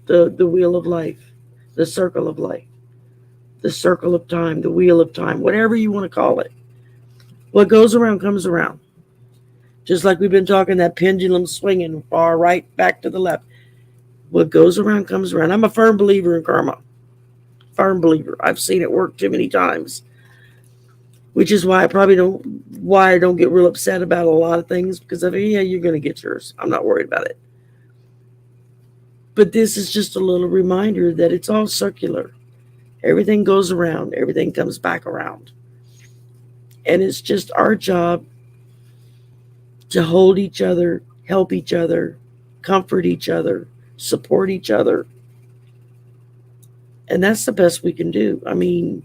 The wheel of life, the circle of life, the circle of time, the wheel of time, whatever you want to call it. What goes around comes around. Just like we've been talking, that pendulum swinging far right back to the left. What goes around comes around. I'm a firm believer in karma. Firm believer. I've seen it work too many times, which is why I don't get real upset about a lot of things, because I mean, yeah, you're going to get yours. I'm not worried about it. But this is just a little reminder that it's all circular. Everything goes around, everything comes back around. And it's just our job to hold each other, help each other, comfort each other, support each other. And that's the best we can do. I mean,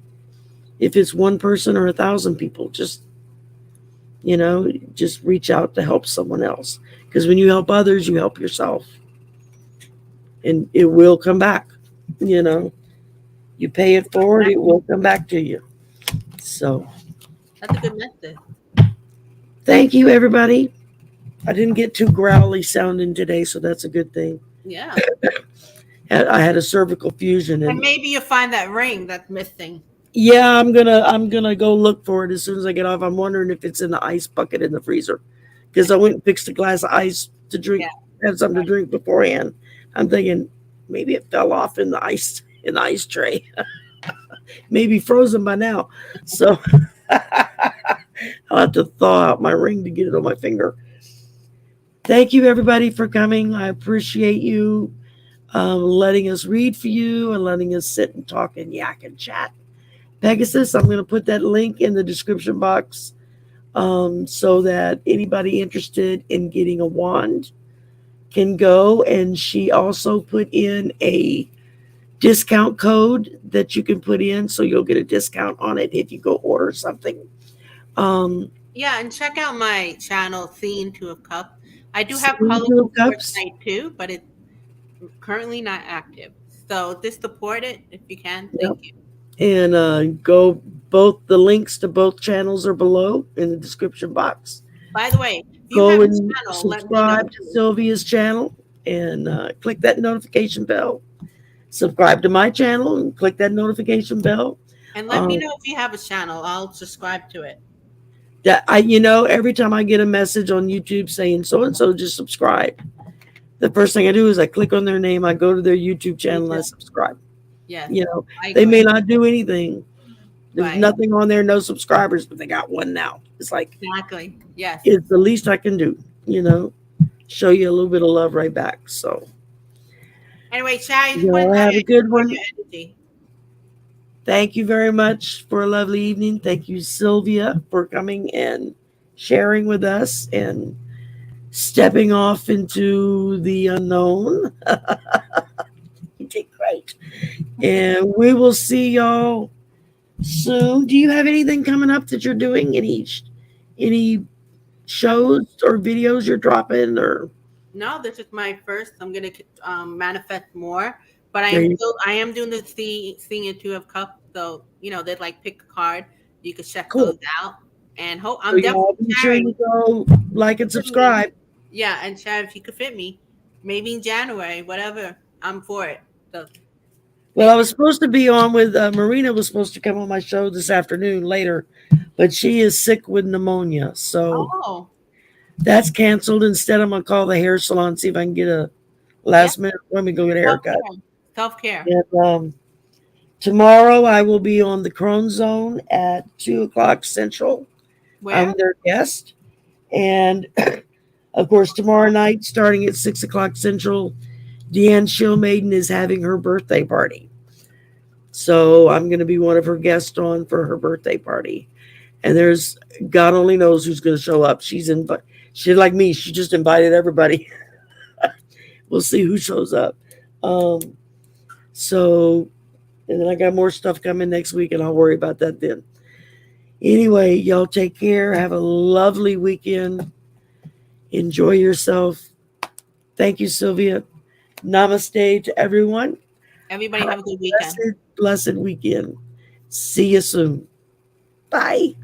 if it's one person or 1,000 people, just reach out to help someone else. Because when you help others, you help yourself. And it will come back. You know, you pay it forward, it will come back to you. So That's a good message. thank you, everybody. I didn't get too growly sounding today, so that's a good thing. Yeah. I had a cervical fusion, And and maybe you'll find that ring that's missing. yeah, I'm gonna go look for it as soon as I get off. I'm wondering if it's in the ice bucket in the freezer, because I went and fixed a glass of ice to Yeah. drink, had something to drink beforehand. I'm thinking maybe it fell off in the ice tray, maybe frozen by now. So I'll have to thaw out my ring to get it on my finger. Thank you, everybody, for coming. I appreciate you letting us read for you and letting us sit and talk and yak and chat. Pegasus, I'm going to put that link in the description box so that anybody interested in getting a wand can go. And she also put in a discount code that you can put in, so you'll get a discount on it if you go order something. Yeah, and check out my channel, Scene to a Cup. I do have Two Colorful cups. Foresight too, but it's currently not active. So just support it if you can. Yep. Thank you. And go, both the links to both channels are below in the description box. By the way, if you Go have a and channel, let me know subscribe to too. Sylvia's channel and click that notification bell. Subscribe to my channel and click that notification bell. And let me Um, know if you have a channel. I'll subscribe to it. that every time I get a message on YouTube saying so and so just subscribe, the first thing I do is I click on their name, I go to their YouTube Me channel, and I too. subscribe. Yes, You know, I they may agree. not do anything. There's Right. nothing on there, no subscribers, but they got one now. It's like Exactly. Yes. it's the least I can do. Show you a little bit of love right back. So Anyway, Shai, I just want to y'all tell you have a I good support one. your energy. Thank you very much for a lovely evening. Thank you, Sylvia, for coming and sharing with us and stepping off into the unknown. You did great. And we will see y'all soon. Do you have anything coming up that you're doing? Any Um, shows or videos you're dropping? Or no, this is my first. I'm gonna manifest more, but there you I am doing the seeing a two of cups. So they'd like pick a card. You could check cool. those out, and hope So I'm y'all definitely be sure sharing. you go like and Fit me. subscribe. Yeah, and Shai, if you could fit me, maybe in January, whatever. I'm for it. So Well, I thank was you. supposed to be on with Marina was supposed to come on my show this afternoon later, but she is sick with pneumonia, so Oh, that's canceled. Instead, I'm gonna call the hair salon, see if I can get a yep. last minute. Let me go get a Self haircut. care. Self care. And tomorrow I will be on the Crone Zone at 2 o'clock Central. I'm Where? their guest, and of course tomorrow night, starting at 6 o'clock Central, Deanne Showmaiden is having her birthday party. So I'm going to be one of her guests on for her birthday party. And there's God only knows who's going to show up. She's like me. She just invited everybody. We'll see who shows up. Um, so and then I got more stuff coming next week, and I'll worry about that then. Anyway, y'all take care. Have a lovely weekend. Enjoy yourself. Thank you, Sylvia. Namaste to everyone. Everybody Have have a good weekend. blessed weekend. See you soon. Bye.